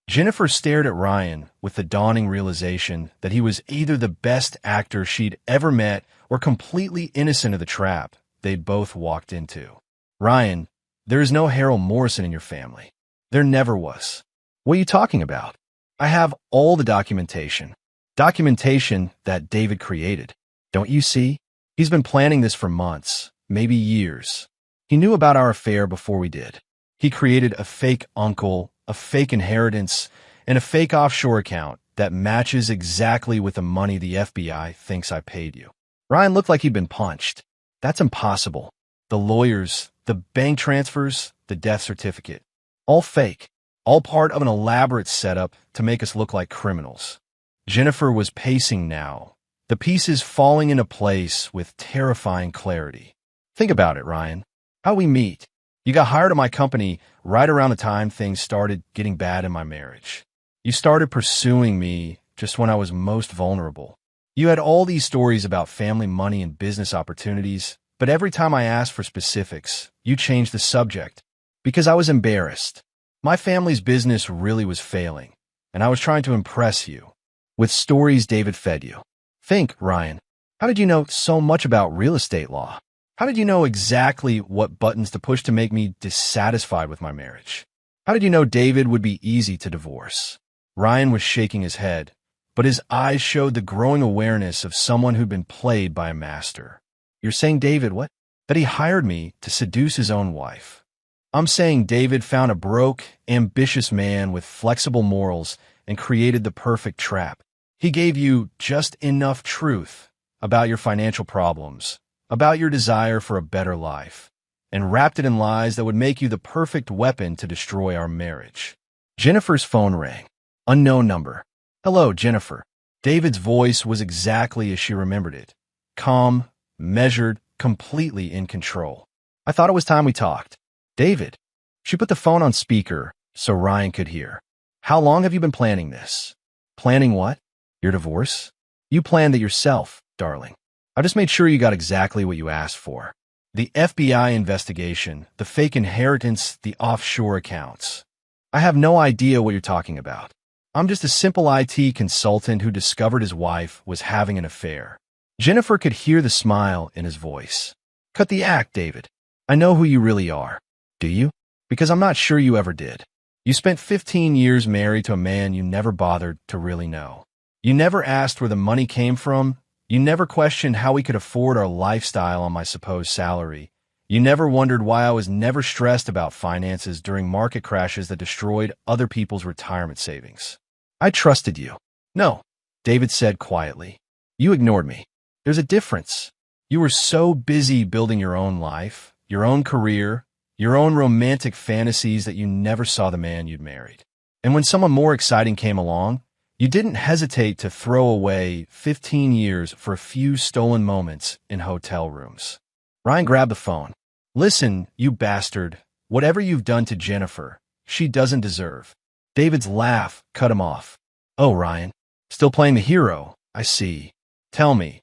Jennifer stared at Ryan with the dawning realization that he was either the best actor she'd ever met or completely innocent of the trap they'd both walked into. "Ryan, there is no Harold Morrison in your family. There never was." "What are you talking about?" "I have all the documentation. Documentation that David created. Don't you see? He's been planning this for months, maybe years. He knew about our affair before we did. He created a fake uncle, a fake inheritance, and a fake offshore account that matches exactly with the money the FBI thinks I paid you." Ryan looked like he'd been punched. "That's impossible. The lawyers, the bank transfers, the death certificate. All fake. All part of an elaborate setup to make us look like criminals." Jennifer was pacing now, the pieces falling into place with terrifying clarity. "Think about it, Ryan. How'd we meet? You got hired at my company right around the time things started getting bad in my marriage. You started pursuing me just when I was most vulnerable. You had all these stories about family money and business opportunities, but every time I asked for specifics, you changed the subject. Because I was embarrassed. My family's business really was failing, and I was trying to impress you with stories David fed you. Think, Ryan, how did you know so much about real estate law? How did you know exactly what buttons to push to make me dissatisfied with my marriage? How did you know David would be easy to divorce?" Ryan was shaking his head, but his eyes showed the growing awareness of someone who'd been played by a master. You're saying, David, what? That he hired me to seduce his own wife. I'm saying David found a broke, ambitious man with flexible morals and created the perfect trap. He gave you just enough truth about your financial problems, about your desire for a better life, and wrapped it in lies that would make you the perfect weapon to destroy our marriage. Jennifer's phone rang. Unknown number. Hello, Jennifer. David's voice was exactly as she remembered it. Calm, measured, completely in control. I thought it was time we talked. David. She put the phone on speaker so Ryan could hear. How long have you been planning this? Planning what? Your divorce? You planned it yourself, darling. I just made sure you got exactly what you asked for. The FBI investigation, the fake inheritance, the offshore accounts. I have no idea what you're talking about. I'm just a simple IT consultant who discovered his wife was having an affair. Jennifer could hear the smile in his voice. Cut the act, David. I know who you really are. Do you? Because I'm not sure you ever did. You spent 15 years married to a man you never bothered to really know. You never asked where the money came from. You never questioned how we could afford our lifestyle on my supposed salary. You never wondered why I was never stressed about finances during market crashes that destroyed other people's retirement savings. I trusted you. No, David said quietly. You ignored me. There's a difference. You were so busy building your own life, your own career, your own romantic fantasies that you never saw the man you'd married. And when someone more exciting came along, you didn't hesitate to throw away 15 years for a few stolen moments in hotel rooms. Ryan grabbed the phone. Listen, you bastard. Whatever you've done to Jennifer, she doesn't deserve. David's laugh cut him off. Oh, Ryan. Still playing the hero, I see. Tell me,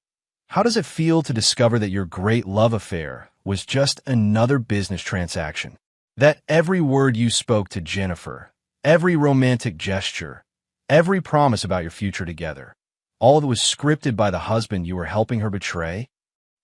how does it feel to discover that your great love affair was just another business transaction? That every word you spoke to Jennifer, every romantic gesture, every promise about your future together, all that was scripted by the husband you were helping her betray?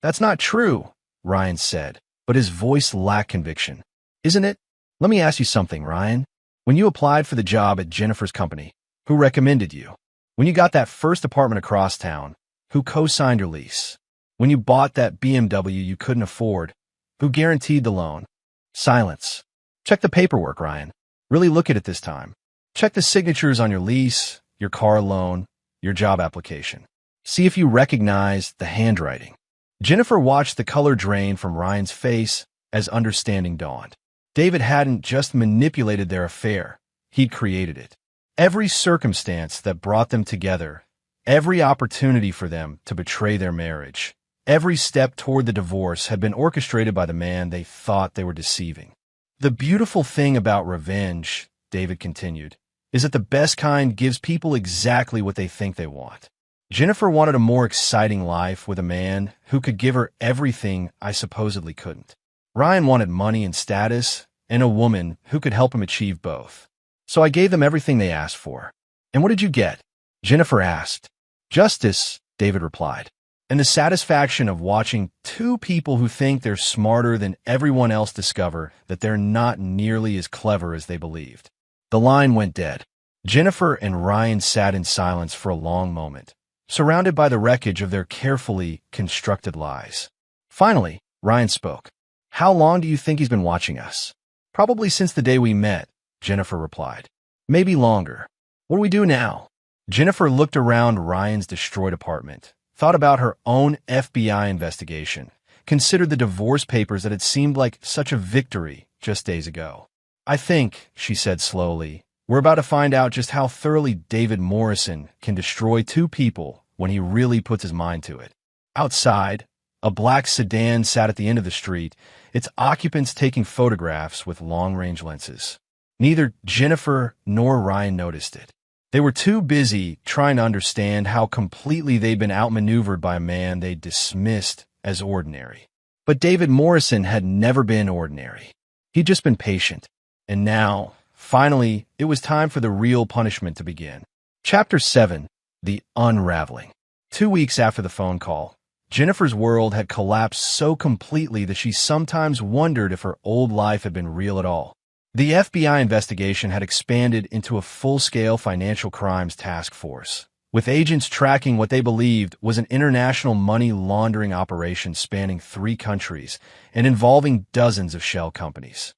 That's not true, Ryan said, but his voice lacked conviction. Isn't it? Let me ask you something, Ryan. When you applied for the job at Jennifer's company, who recommended you? When you got that first apartment across town, who co-signed your lease? When you bought that BMW you couldn't afford, who guaranteed the loan? Silence. Check the paperwork, Ryan. Really look at it this time. Check the signatures on your lease, your car loan, your job application. See if you recognize the handwriting. Jennifer watched the color drain from Ryan's face as understanding dawned. David hadn't just manipulated their affair, he'd created it. Every circumstance that brought them together, every opportunity for them to betray their marriage, every step toward the divorce had been orchestrated by the man they thought they were deceiving. The beautiful thing about revenge, David continued, is that the best kind gives people exactly what they think they want. Jennifer wanted a more exciting life with a man who could give her everything I supposedly couldn't. Ryan wanted money and status, and a woman who could help him achieve both. So I gave them everything they asked for. And what did you get? Jennifer asked. Justice, David replied, and the satisfaction of watching two people who think they're smarter than everyone else discover that they're not nearly as clever as they believed. The line went dead. Jennifer and Ryan sat in silence for a long moment, surrounded by the wreckage of their carefully constructed lies. Finally, Ryan spoke. How long do you think he's been watching us? Probably since the day we met, Jennifer replied. Maybe longer. What do we do now? Jennifer looked around Ryan's destroyed apartment, thought about her own FBI investigation, considered the divorce papers that had seemed like such a victory just days ago. I think, she said slowly, we're about to find out just how thoroughly David Morrison can destroy two people when he really puts his mind to it. Outside, a black sedan sat at the end of the street, its occupants taking photographs with long-range lenses. Neither Jennifer nor Ryan noticed it. They were too busy trying to understand how completely they'd been outmaneuvered by a man they dismissed as ordinary. But David Morrison had never been ordinary. He'd just been patient. And now, finally, it was time for the real punishment to begin. Chapter 7, The Unraveling. 2 weeks after the phone call, Jennifer's world had collapsed so completely that she sometimes wondered if her old life had been real at all. The FBI investigation had expanded into a full-scale financial crimes task force, with agents tracking what they believed was an international money laundering operation spanning 3 countries and involving dozens of shell companies.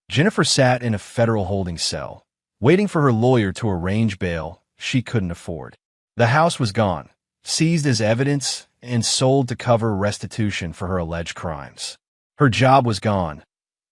Jennifer sat in a federal holding cell, waiting for her lawyer to arrange bail she couldn't afford. The house was gone, seized as evidence, and sold to cover restitution for her alleged crimes. Her job was gone,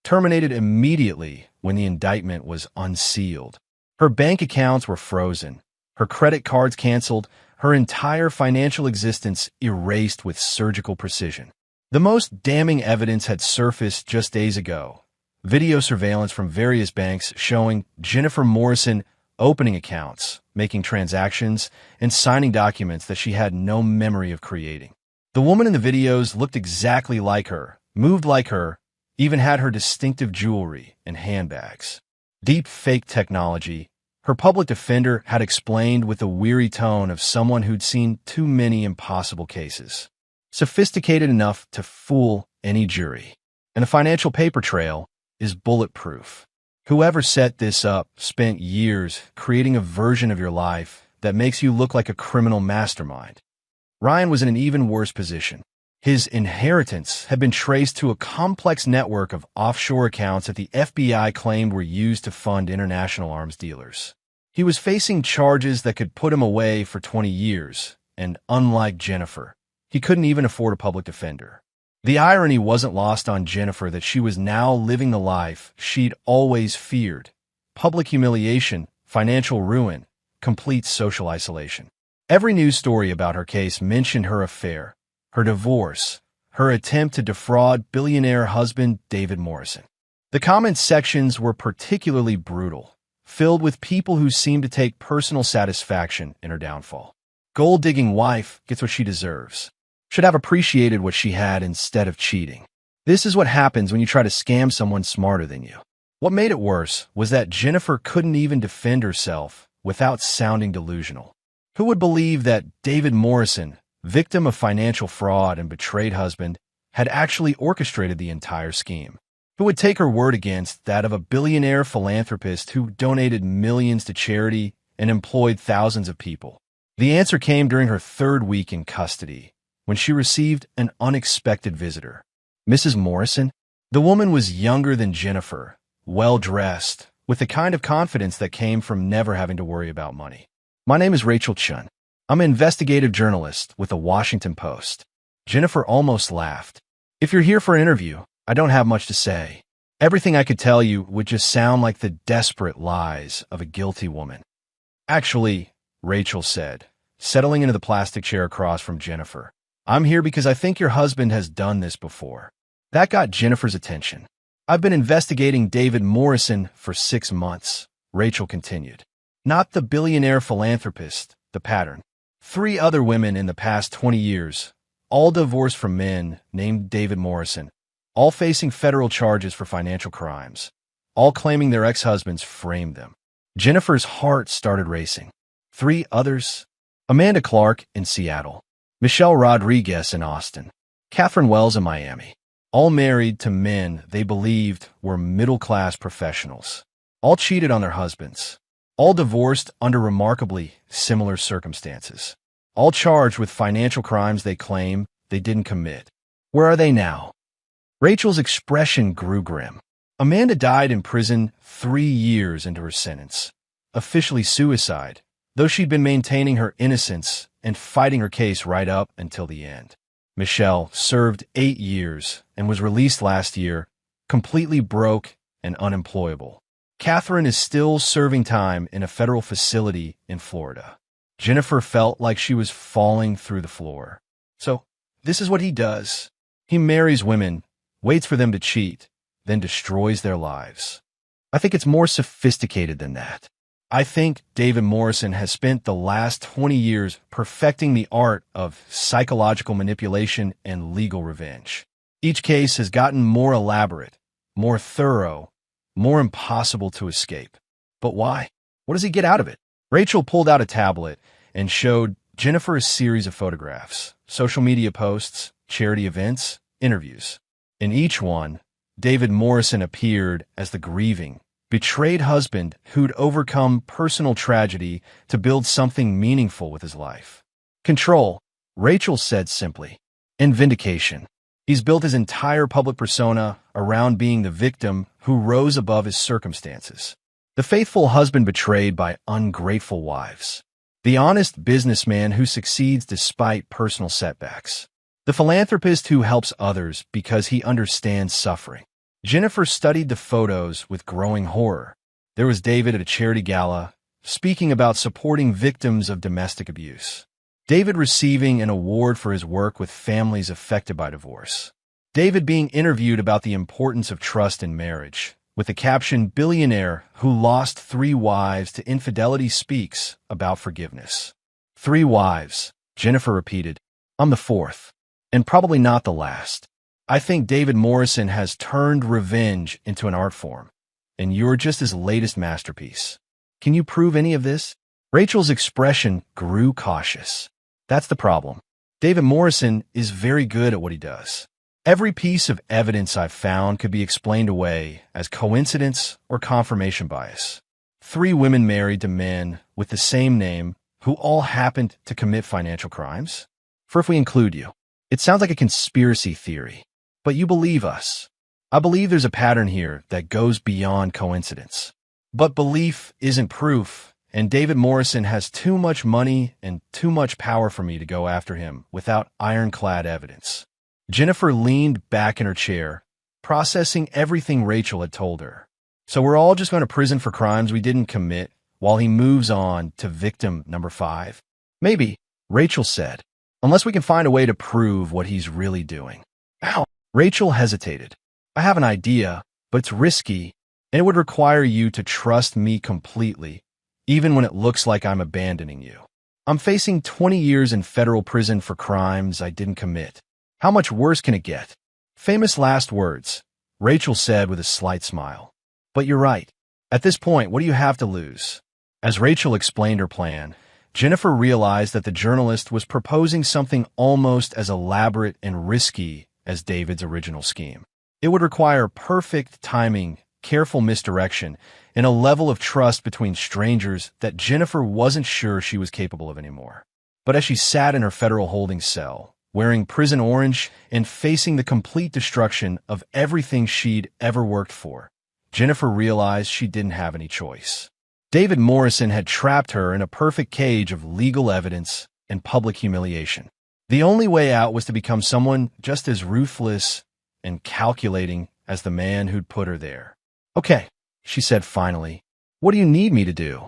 terminated immediately when the indictment was unsealed. Her bank accounts were frozen, her credit cards canceled, her entire financial existence erased with surgical precision. The most damning evidence had surfaced just days ago. Video surveillance from various banks showing Jennifer Morrison opening accounts, making transactions, and signing documents that she had no memory of creating. The woman in the videos looked exactly like her, moved like her, even had her distinctive jewelry and handbags. Deep fake technology, her public defender had explained with the weary tone of someone who'd seen too many impossible cases. Sophisticated enough to fool any jury. And the financial paper trail is bulletproof. Whoever set this up spent years creating a version of your life that makes you look like a criminal mastermind. Ryan was in an even worse position. His inheritance had been traced to a complex network of offshore accounts that the FBI claimed were used to fund international arms dealers. He was facing charges that could put him away for 20 years, and unlike Jennifer, he couldn't even afford a public defender. The irony wasn't lost on Jennifer that she was now living the life she'd always feared: public humiliation, financial ruin, complete social isolation. Every news story about her case mentioned her affair, her divorce, her attempt to defraud billionaire husband David Morrison. The comment sections were particularly brutal, filled with people who seemed to take personal satisfaction in her downfall. Gold-digging wife gets what she deserves. Should have appreciated what she had instead of cheating. This is what happens when you try to scam someone smarter than you. What made it worse was that Jennifer couldn't even defend herself without sounding delusional. Who would believe that David Morrison, victim of financial fraud and betrayed husband, had actually orchestrated the entire scheme? Who would take her word against that of a billionaire philanthropist who donated millions to charity and employed thousands of people? The answer came during her 3rd week in custody, when she received an unexpected visitor. Mrs. Morrison? The woman was younger than Jennifer, well-dressed, with the kind of confidence that came from never having to worry about money. "My name is Rachel Chun. I'm an investigative journalist with the Washington Post." Jennifer almost laughed. "If you're here for an interview, I don't have much to say. Everything I could tell you would just sound like the desperate lies of a guilty woman." "Actually," Rachel said, settling into the plastic chair across from Jennifer, "I'm here because I think your husband has done this before." That got Jennifer's attention. "I've been investigating David Morrison for 6 months," Rachel continued. "Not the billionaire philanthropist, the pattern. 3 other women in the past 20 years, all divorced from men named David Morrison, all facing federal charges for financial crimes, all claiming their ex-husbands framed them." Jennifer's heart started racing. 3 others? Amanda Clark in Seattle, Michelle Rodriguez in Austin, Catherine Wells in Miami, all married to men they believed were middle-class professionals, all cheated on their husbands, all divorced under remarkably similar circumstances, all charged with financial crimes they claim they didn't commit. Where are they now? Rachel's expression grew grim. Amanda died in prison 3 years into her sentence, officially suicide, though she'd been maintaining her innocence and fighting her case right up until the end. Michelle served 8 years and was released last year, completely broke and unemployable. Catherine is still serving time in a federal facility in Florida. Jennifer felt like she was falling through the floor. So, this is what he does. He marries women, waits for them to cheat, then destroys their lives. I think it's more sophisticated than that. I think David Morrison has spent the last 20 years perfecting the art of psychological manipulation and legal revenge. Each case has gotten more elaborate, more thorough, more impossible to escape. But why? What does he get out of it? Rachel pulled out a tablet and showed Jennifer a series of photographs, social media posts, charity events, interviews. In each one, David Morrison appeared as the grieving, betrayed husband who'd overcome personal tragedy to build something meaningful with his life. Control, Rachel said simply, and vindication. He's built his entire public persona around being the victim who rose above his circumstances. The faithful husband betrayed by ungrateful wives. The honest businessman who succeeds despite personal setbacks. The philanthropist who helps others because he understands suffering. Jennifer studied the photos with growing horror. There was David at a charity gala, speaking about supporting victims of domestic abuse. David receiving an award for his work with families affected by divorce. David being interviewed about the importance of trust in marriage, with the caption, "Billionaire who lost 3 wives to infidelity speaks about forgiveness." 3 wives, Jennifer repeated. I'm the 4th, and probably not the last. I think David Morrison has turned revenge into an art form, and you're just his latest masterpiece. Can you prove any of this? Rachel's expression grew cautious. That's the problem. David Morrison is very good at what he does. Every piece of evidence I've found could be explained away as coincidence or confirmation bias. 3 women married to men with the same name who all happened to commit financial crimes? For if we include you, it sounds like a conspiracy theory. But you believe us. I believe there's a pattern here that goes beyond coincidence. But belief isn't proof, and David Morrison has too much money and too much power for me to go after him without ironclad evidence. Jennifer leaned back in her chair, processing everything Rachel had told her. So we're all just going to prison for crimes we didn't commit while he moves on to victim number 5? Maybe, Rachel said, unless we can find a way to prove what he's really doing. Ow! Rachel hesitated. I have an idea, but it's risky, and it would require you to trust me completely, even when it looks like I'm abandoning you. I'm facing 20 years in federal prison for crimes I didn't commit. How much worse can it get? Famous last words, Rachel said with a slight smile. But you're right. At this point, what do you have to lose? As Rachel explained her plan, Jennifer realized that the journalist was proposing something almost as elaborate and risky as David's original scheme. It would require perfect timing, careful misdirection, and a level of trust between strangers that Jennifer wasn't sure she was capable of anymore. But as she sat in her federal holding cell, wearing prison orange and facing the complete destruction of everything she'd ever worked for, Jennifer realized she didn't have any choice. David Morrison had trapped her in a perfect cage of legal evidence and public humiliation. The only way out was to become someone just as ruthless and calculating as the man who'd put her there. Okay, she said finally. What do you need me to do?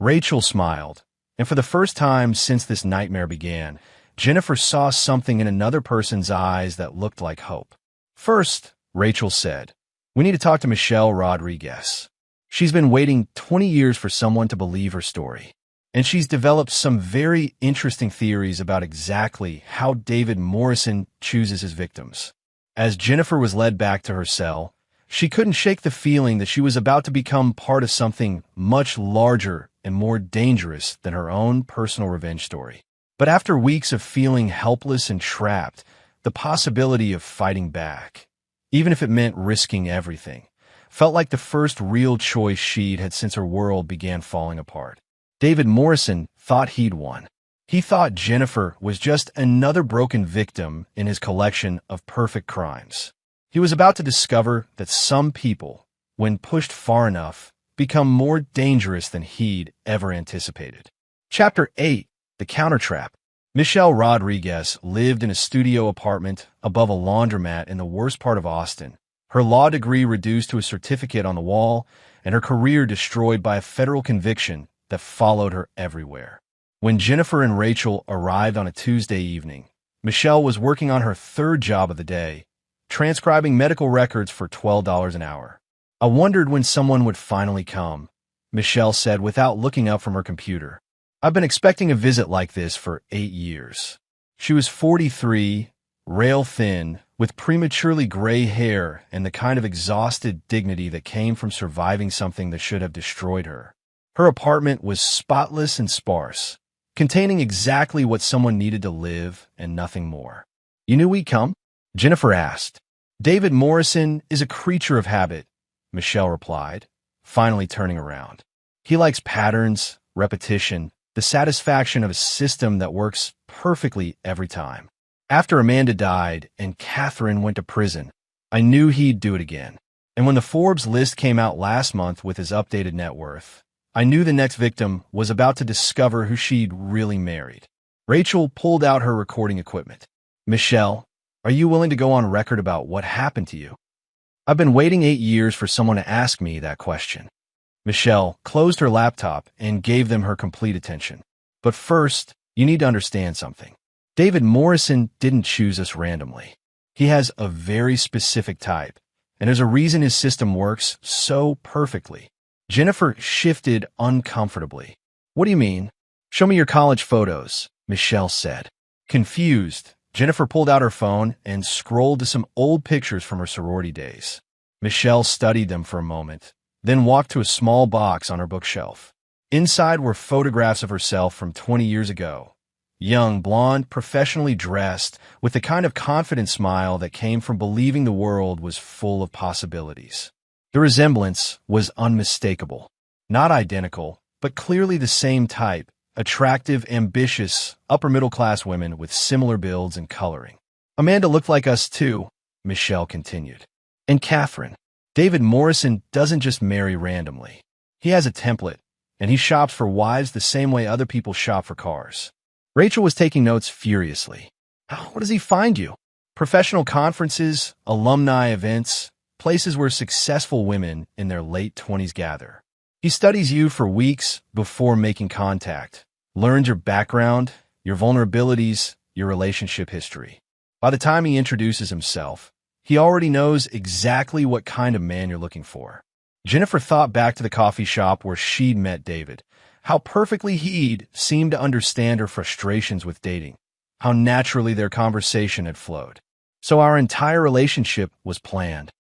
Rachel smiled, and for the first time since this nightmare began, Jennifer saw something in another person's eyes that looked like hope. First, Rachel said, we need to talk to Michelle Rodriguez. She's been waiting 20 years for someone to believe her story. And she's developed some very interesting theories about exactly how David Morrison chooses his victims. As Jennifer was led back to her cell, she couldn't shake the feeling that she was about to become part of something much larger and more dangerous than her own personal revenge story. But after weeks of feeling helpless and trapped, the possibility of fighting back, even if it meant risking everything, felt like the first real choice she'd had since her world began falling apart. David Morrison thought he'd won. He thought Jennifer was just another broken victim in his collection of perfect crimes. He was about to discover that some people, when pushed far enough, become more dangerous than he'd ever anticipated. Chapter 8, The Countertrap. Michelle Rodriguez lived in a studio apartment above a laundromat in the worst part of Austin, her law degree reduced to a certificate on the wall, and her career destroyed by a federal conviction that followed her everywhere. When Jennifer and Rachel arrived on a Tuesday evening, Michelle was working on her 3rd job of the day, transcribing medical records for $12 an hour. I wondered when someone would finally come, Michelle said without looking up from her computer. I've been expecting a visit like this for 8 years. She was 43, rail-thin, with prematurely gray hair and the kind of exhausted dignity that came from surviving something that should have destroyed her. Her apartment was spotless and sparse, containing exactly what someone needed to live and nothing more. You knew we'd come? Jennifer asked. David Morrison is a creature of habit, Michelle replied, finally turning around. He likes patterns, repetition, the satisfaction of a system that works perfectly every time. After Amanda died and Catherine went to prison, I knew he'd do it again. And when the Forbes list came out last month with his updated net worth, I knew the next victim was about to discover who she'd really married. Rachel pulled out her recording equipment. Michelle, are you willing to go on record about what happened to you? I've been waiting 8 years for someone to ask me that question. Michelle closed her laptop and gave them her complete attention. But first, you need to understand something. David Morrison didn't choose us randomly. He has a very specific type, and there's a reason his system works so perfectly. Jennifer shifted uncomfortably. What do you mean? Show me your college photos, Michelle said. Confused, Jennifer pulled out her phone and scrolled to some old pictures from her sorority days. Michelle studied them for a moment, then walked to a small box on her bookshelf. Inside were photographs of herself from 20 years ago. Young, blonde, professionally dressed, with the kind of confident smile that came from believing the world was full of possibilities. The resemblance was unmistakable. Not identical, but clearly the same type. Attractive, ambitious, upper-middle-class women with similar builds and coloring. Amanda looked like us too, Michelle continued. And Catherine. David Morrison doesn't just marry randomly. He has a template, and he shops for wives the same way other people shop for cars. Rachel was taking notes furiously. What does he find you? Professional conferences, alumni events, places where successful women in their late 20s gather. He studies you for weeks before making contact, learns your background, your vulnerabilities, your relationship history. By the time he introduces himself, he already knows exactly what kind of man you're looking for. Jennifer thought back to the coffee shop where she'd met David, how perfectly he'd seemed to understand her frustrations with dating, how naturally their conversation had flowed. So our entire relationship was planned.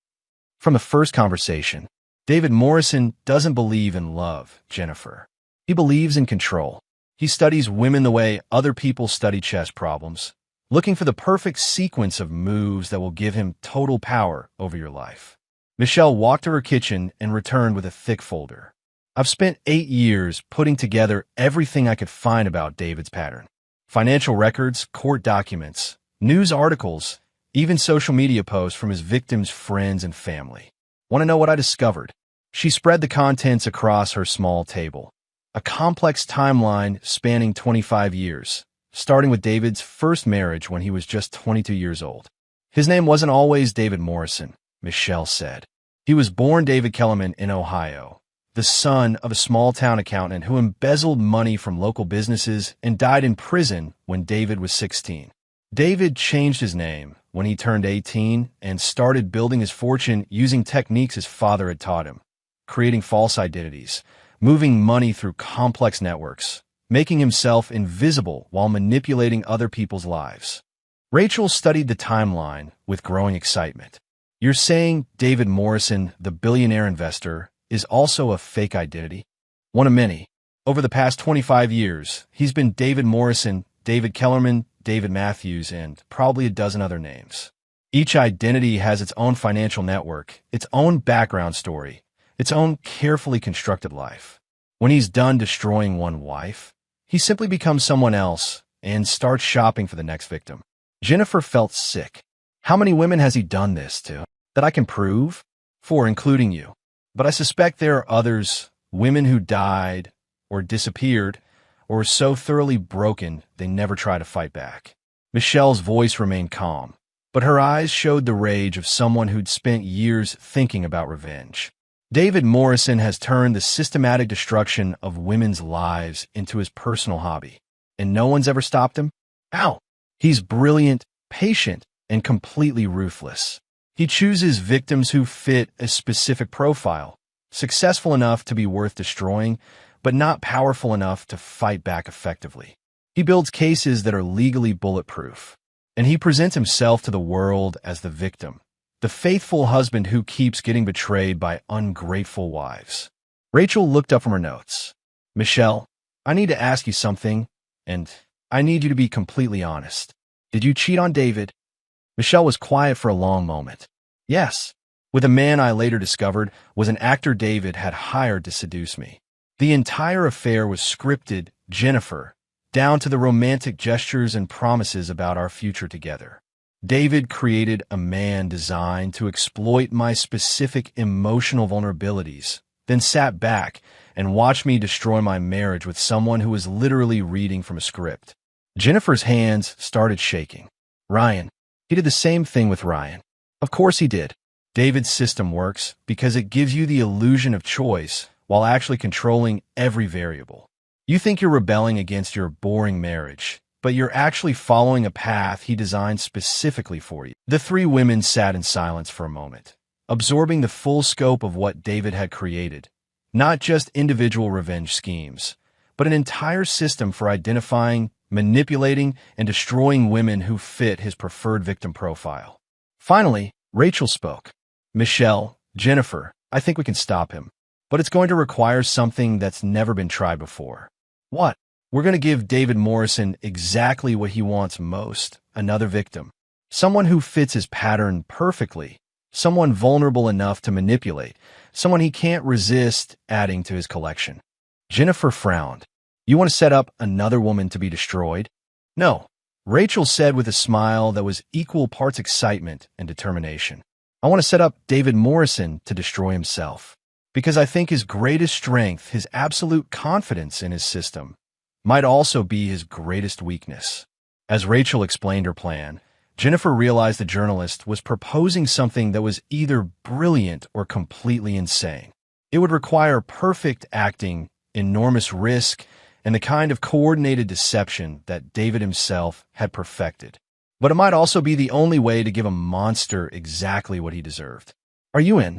From the first conversation, David Morrison doesn't believe in love, Jennifer. He believes in control. He studies women the way other people study chess problems, looking for the perfect sequence of moves that will give him total power over your life. Michelle walked to her kitchen and returned with a thick folder. I've spent 8 years putting together everything I could find about David's pattern. Financial records, court documents, news articles, even social media posts from his victims' friends and family. Want to know what I discovered? She spread the contents across her small table. A complex timeline spanning 25 years, starting with David's first marriage when he was just 22 years old. His name wasn't always David Morrison, Michelle said. He was born David Kellerman in Ohio, the son of a small-town accountant who embezzled money from local businesses and died in prison when David was 16. David changed his name when he turned 18 and started building his fortune using techniques his father had taught him, creating false identities, moving money through complex networks, making himself invisible while manipulating other people's lives. Rachel studied the timeline with growing excitement. You're saying David Morrison, the billionaire investor, is also a fake identity? One of many. Over the past 25 years, he's been David Morrison, David Kellerman, David Matthews, and probably a dozen other names. Each identity has its own financial network, its own background story, its own carefully constructed life. When he's done destroying one wife, he simply becomes someone else and starts shopping for the next victim. Jennifer felt sick. How many women has he done this to? That I can prove? 4, including you. But I suspect there are others, women who died or disappeared or were so thoroughly broken they never try to fight back. Michelle's voice remained calm, but her eyes showed the rage of someone who'd spent years thinking about revenge. David Morrison has turned the systematic destruction of women's lives into his personal hobby, and no one's ever stopped him? How? He's brilliant, patient, and completely ruthless. He chooses victims who fit a specific profile, successful enough to be worth destroying, but not powerful enough to fight back effectively. He builds cases that are legally bulletproof, and he presents himself to the world as the victim, the faithful husband who keeps getting betrayed by ungrateful wives. Rachel looked up from her notes. Michelle, I need to ask you something, and I need you to be completely honest. Did you cheat on David? Michelle was quiet for a long moment. Yes. with a man I later discovered was an actor David had hired to seduce me. The entire affair was scripted, Jennifer, down to the romantic gestures and promises about our future together. David created a man designed to exploit my specific emotional vulnerabilities, then sat back and watched me destroy my marriage with someone who was literally reading from a script. Jennifer's hands started shaking. Ryan. He did the same thing with Ryan. Of course he did. David's system works because it gives you the illusion of choice while actually controlling every variable. You think you're rebelling against your boring marriage, but you're actually following a path he designed specifically for you. The three women sat in silence for a moment, absorbing the full scope of what David had created. Not just individual revenge schemes, but an entire system for identifying, manipulating, and destroying women who fit his preferred victim profile. Finally, Rachel spoke. Michelle, Jennifer, I think we can stop him. But it's going to require something that's never been tried before. What? We're going to give David Morrison exactly what he wants most, another victim. Someone who fits his pattern perfectly. Someone vulnerable enough to manipulate. Someone he can't resist adding to his collection. Jennifer frowned. You want to set up another woman to be destroyed? No, Rachel said with a smile that was equal parts excitement and determination. I want to set up David Morrison to destroy himself. Because I think his greatest strength, his absolute confidence in his system, might also be his greatest weakness. As Rachel explained her plan, Jennifer realized the journalist was proposing something that was either brilliant or completely insane. It would require perfect acting, enormous risk, and the kind of coordinated deception that David himself had perfected. But it might also be the only way to give a monster exactly what he deserved. Are you in?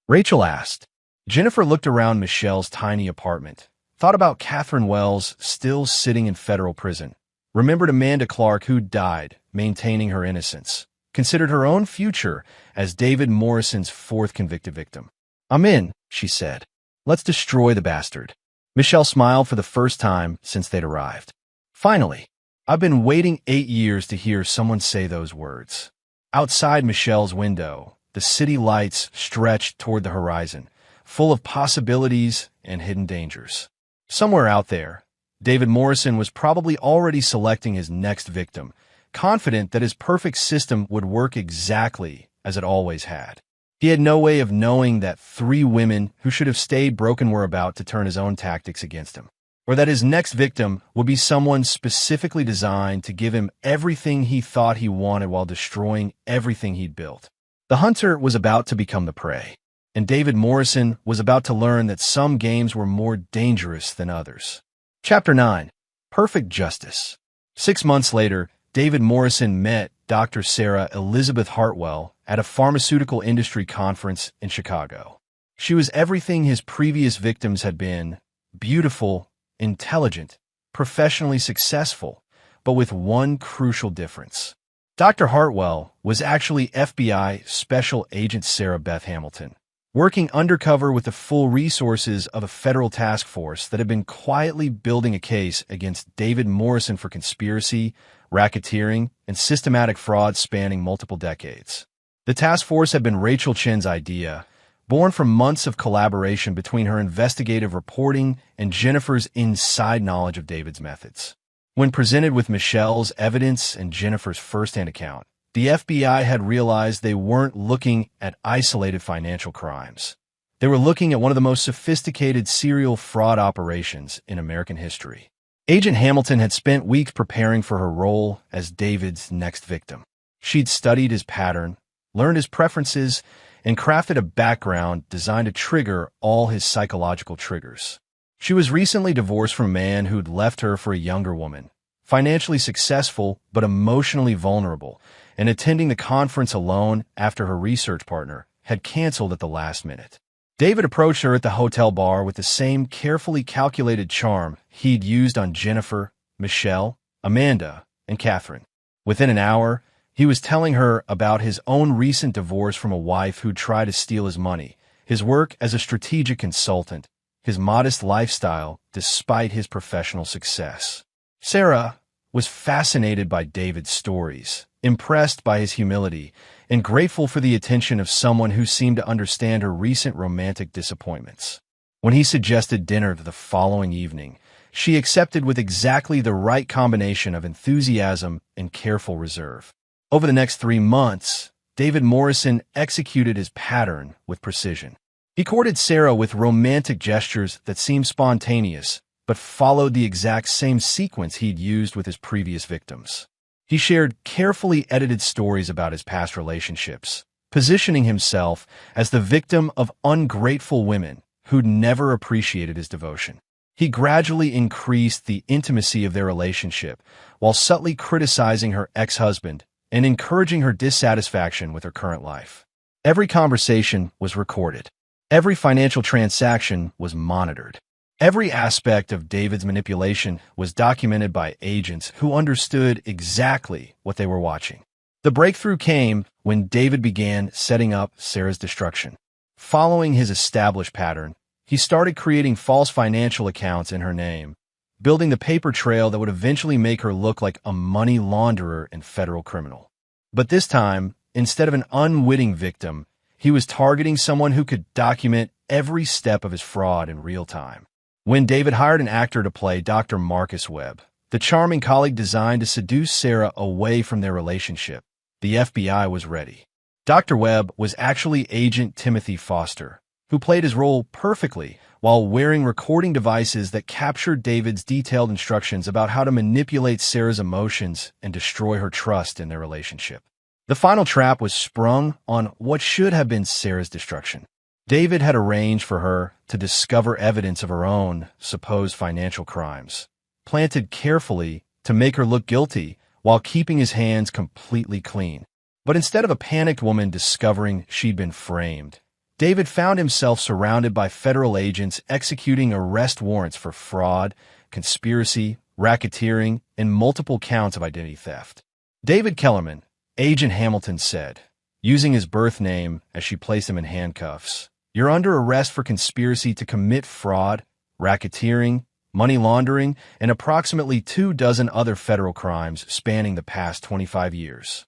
Rachel asked. Jennifer looked around Michelle's tiny apartment, thought about Catherine Wells still sitting in federal prison, remembered Amanda Clark who died, maintaining her innocence, considered her own future as David Morrison's fourth convicted victim. I'm in, she said. Let's destroy the bastard. Michelle smiled for the first time since they'd arrived. Finally, I've been waiting 8 years to hear someone say those words. Outside Michelle's window, the city lights stretched toward the horizon, full of possibilities and hidden dangers. Somewhere out there, David Morrison was probably already selecting his next victim, confident that his perfect system would work exactly as it always had. He had no way of knowing that 3 women who should have stayed broken were about to turn his own tactics against him, or that his next victim would be someone specifically designed to give him everything he thought he wanted while destroying everything he'd built. The hunter was about to become the prey, and David Morrison was about to learn that some games were more dangerous than others. Chapter 9. Perfect Justice. 6 months later, David Morrison met Dr. Sarah Elizabeth Hartwell at a pharmaceutical industry conference in Chicago. She was everything his previous victims had been: beautiful, intelligent, professionally successful, but with one crucial difference. Dr. Hartwell was actually FBI Special Agent Sarah Beth Hamilton, working undercover with the full resources of a federal task force that had been quietly building a case against David Morrison for conspiracy, racketeering, and systematic fraud spanning multiple decades. The task force had been Rachel Chen's idea, born from months of collaboration between her investigative reporting and Jennifer's inside knowledge of David's methods. When presented with Michelle's evidence and Jennifer's first-hand account, the FBI had realized they weren't looking at isolated financial crimes. They were looking at one of the most sophisticated serial fraud operations in American history. Agent Hamilton had spent weeks preparing for her role as David's next victim. She'd studied his pattern, learned his preferences, and crafted a background designed to trigger all his psychological triggers. She was recently divorced from a man who'd left her for a younger woman, financially successful but emotionally vulnerable, and attending the conference alone after her research partner had canceled at the last minute. David approached her at the hotel bar with the same carefully calculated charm he'd used on Jennifer, Michelle, Amanda, and Catherine. Within an hour, he was telling her about his own recent divorce from a wife who'd tried to steal his money, his work as a strategic consultant, his modest lifestyle despite his professional success. Sarah was fascinated by David's stories, impressed by his humility, and grateful for the attention of someone who seemed to understand her recent romantic disappointments. When he suggested dinner the following evening, she accepted with exactly the right combination of enthusiasm and careful reserve. Over the next 3 months, David Morrison executed his pattern with precision. He courted Sarah with romantic gestures that seemed spontaneous, but followed the exact same sequence he'd used with his previous victims. He shared carefully edited stories about his past relationships, positioning himself as the victim of ungrateful women who'd never appreciated his devotion. He gradually increased the intimacy of their relationship while subtly criticizing her ex-husband and encouraging her dissatisfaction with her current life. Every conversation was recorded. Every financial transaction was monitored. Every aspect of David's manipulation was documented by agents who understood exactly what they were watching. The breakthrough came when David began setting up Sarah's destruction. Following his established pattern, he started creating false financial accounts in her name, building the paper trail that would eventually make her look like a money launderer and federal criminal. But this time, instead of an unwitting victim, he was targeting someone who could document every step of his fraud in real time. When David hired an actor to play Dr. Marcus Webb, the charming colleague designed to seduce Sarah away from their relationship, the FBI was ready. Dr. Webb was actually Agent Timothy Foster, who played his role perfectly while wearing recording devices that captured David's detailed instructions about how to manipulate Sarah's emotions and destroy her trust in their relationship. The final trap was sprung on what should have been Sarah's destruction. David had arranged for her to discover evidence of her own supposed financial crimes, planted carefully to make her look guilty while keeping his hands completely clean. But instead of a panicked woman discovering she'd been framed, David found himself surrounded by federal agents executing arrest warrants for fraud, conspiracy, racketeering, and multiple counts of identity theft. David Kellerman, Agent Hamilton said, using his birth name as she placed him in handcuffs, "You're under arrest for conspiracy to commit fraud, racketeering, money laundering, and approximately 24 other federal crimes spanning the past 25 years.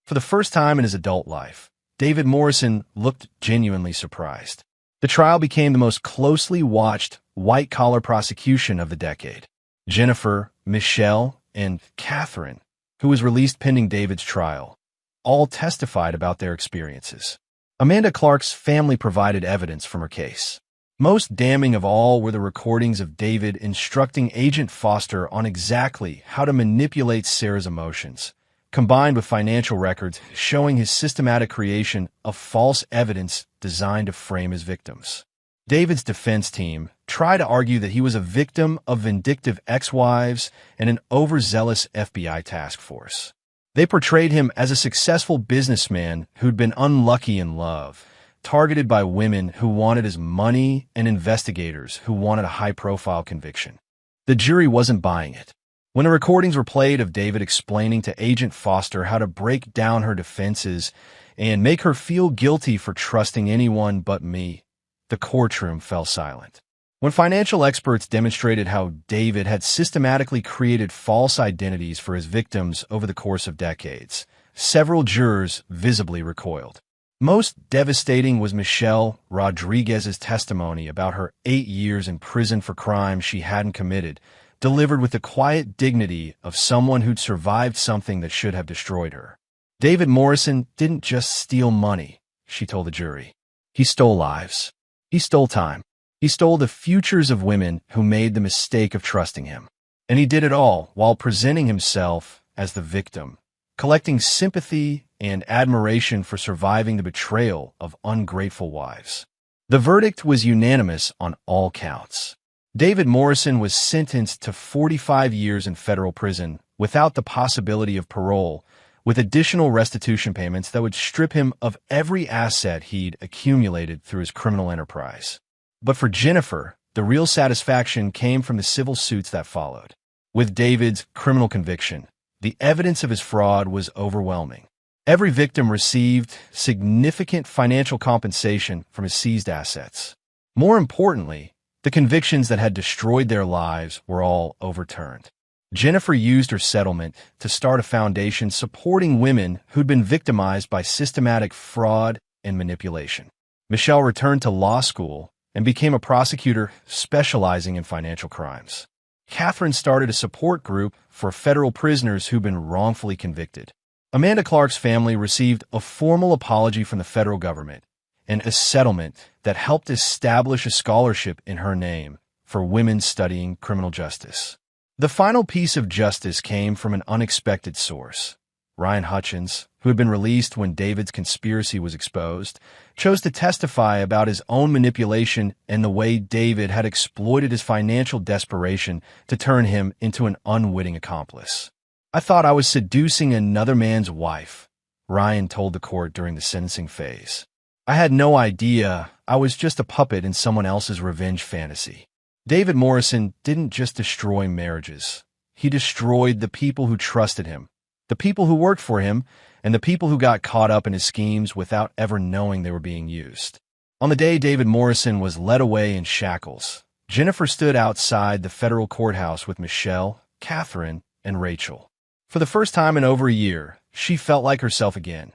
For the first time in his adult life, David Morrison looked genuinely surprised. The trial became the most closely watched white-collar prosecution of the decade. Jennifer, Michelle, and Catherine, who was released pending David's trial, all testified about their experiences. Amanda Clark's family provided evidence from her case. Most damning of all were the recordings of David instructing Agent Foster on exactly how to manipulate Sarah's emotions, combined with financial records showing his systematic creation of false evidence designed to frame his victims. David's defense team tried to argue that he was a victim of vindictive ex-wives and an overzealous FBI task force. They portrayed him as a successful businessman who'd been unlucky in love, targeted by women who wanted his money and investigators who wanted a high-profile conviction. The jury wasn't buying it. When the recordings were played of David explaining to Agent Foster how to break down her defenses and make her feel guilty for trusting anyone but me, the courtroom fell silent. When financial experts demonstrated how David had systematically created false identities for his victims over the course of decades, several jurors visibly recoiled. Most devastating was Michelle Rodriguez's testimony about her 8 years in prison for crimes she hadn't committed, delivered with the quiet dignity of someone who'd survived something that should have destroyed her. David Morrison didn't just steal money, she told the jury. He stole lives. He stole time. He stole the futures of women who made the mistake of trusting him. And he did it all while presenting himself as the victim, collecting sympathy and admiration for surviving the betrayal of ungrateful wives. The verdict was unanimous on all counts. David Morrison was sentenced to 45 years in federal prison without the possibility of parole, with additional restitution payments that would strip him of every asset he'd accumulated through his criminal enterprise. But for Jennifer, the real satisfaction came from the civil suits that followed. With David's criminal conviction, the evidence of his fraud was overwhelming. Every victim received significant financial compensation from his seized assets. More importantly, the convictions that had destroyed their lives were all overturned. Jennifer used her settlement to start a foundation supporting women who'd been victimized by systematic fraud and manipulation. Michelle returned to law school and became a prosecutor specializing in financial crimes. Catherine started a support group for federal prisoners who'd been wrongfully convicted. Amanda Clark's family received a formal apology from the federal government and a settlement that helped establish a scholarship in her name for women studying criminal justice. The final piece of justice came from an unexpected source. Ryan Hutchins, who had been released when David's conspiracy was exposed, chose to testify about his own manipulation and the way David had exploited his financial desperation to turn him into an unwitting accomplice. "I thought I was seducing another man's wife," Ryan told the court during the sentencing phase. "I had no idea I was just a puppet in someone else's revenge fantasy." David Morrison didn't just destroy marriages. He destroyed the people who trusted him, the people who worked for him, and the people who got caught up in his schemes without ever knowing they were being used. On the day David Morrison was led away in shackles, Jennifer stood outside the federal courthouse with Michelle, Catherine, and Rachel. For the first time in over a year, she felt like herself again.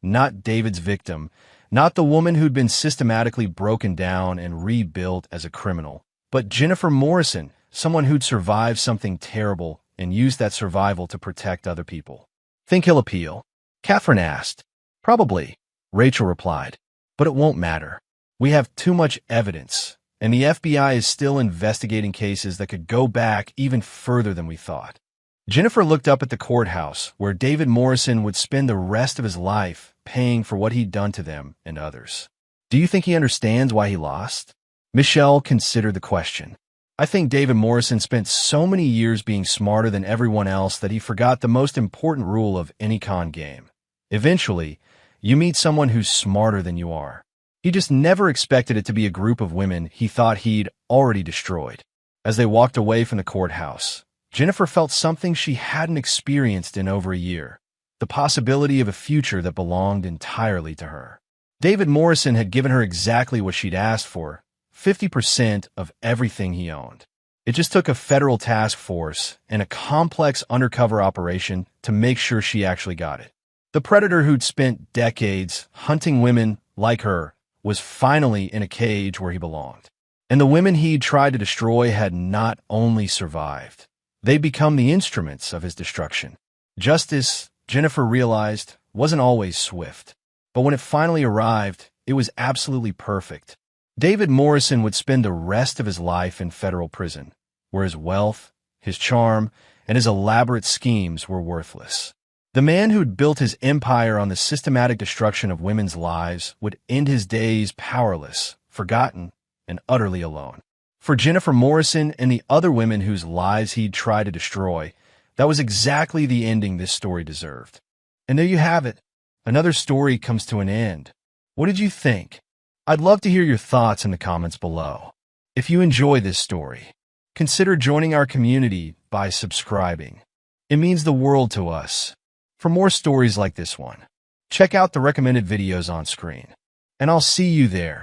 Not David's victim, not the woman who'd been systematically broken down and rebuilt as a criminal, but Jennifer Morrison, someone who'd survived something terrible and used that survival to protect other people. "Think he'll appeal?" Catherine asked. "Probably," Rachel replied, "but it won't matter. We have too much evidence, and the FBI is still investigating cases that could go back even further than we thought." Jennifer looked up at the courthouse, where David Morrison would spend the rest of his life paying for what he'd done to them and others. "Do you think he understands why he lost?" Michelle considered the question. "I think David Morrison spent so many years being smarter than everyone else that he forgot the most important rule of any con game. Eventually, you meet someone who's smarter than you are. He just never expected it to be a group of women he thought he'd already destroyed." As they walked away from the courthouse, Jennifer felt something she hadn't experienced in over a year, the possibility of a future that belonged entirely to her. David Morrison had given her exactly what she'd asked for, 50% of everything he owned. It just took a federal task force and a complex undercover operation to make sure she actually got it. The predator who'd spent decades hunting women like her was finally in a cage where he belonged. And the women he'd tried to destroy had not only survived, they'd become the instruments of his destruction. Justice, Jennifer realized, wasn't always swift. But when it finally arrived, it was absolutely perfect. David Morrison would spend the rest of his life in federal prison, where his wealth, his charm, and his elaborate schemes were worthless. The man who'd built his empire on the systematic destruction of women's lives would end his days powerless, forgotten, and utterly alone. For Jennifer Morrison and the other women whose lives he'd tried to destroy, that was exactly the ending this story deserved. And there you have it. Another story comes to an end. What did you think? I'd love to hear your thoughts in the comments below. If you enjoy this story, consider joining our community by subscribing. It means the world to us. For more stories like this one, check out the recommended videos on screen. And I'll see you there.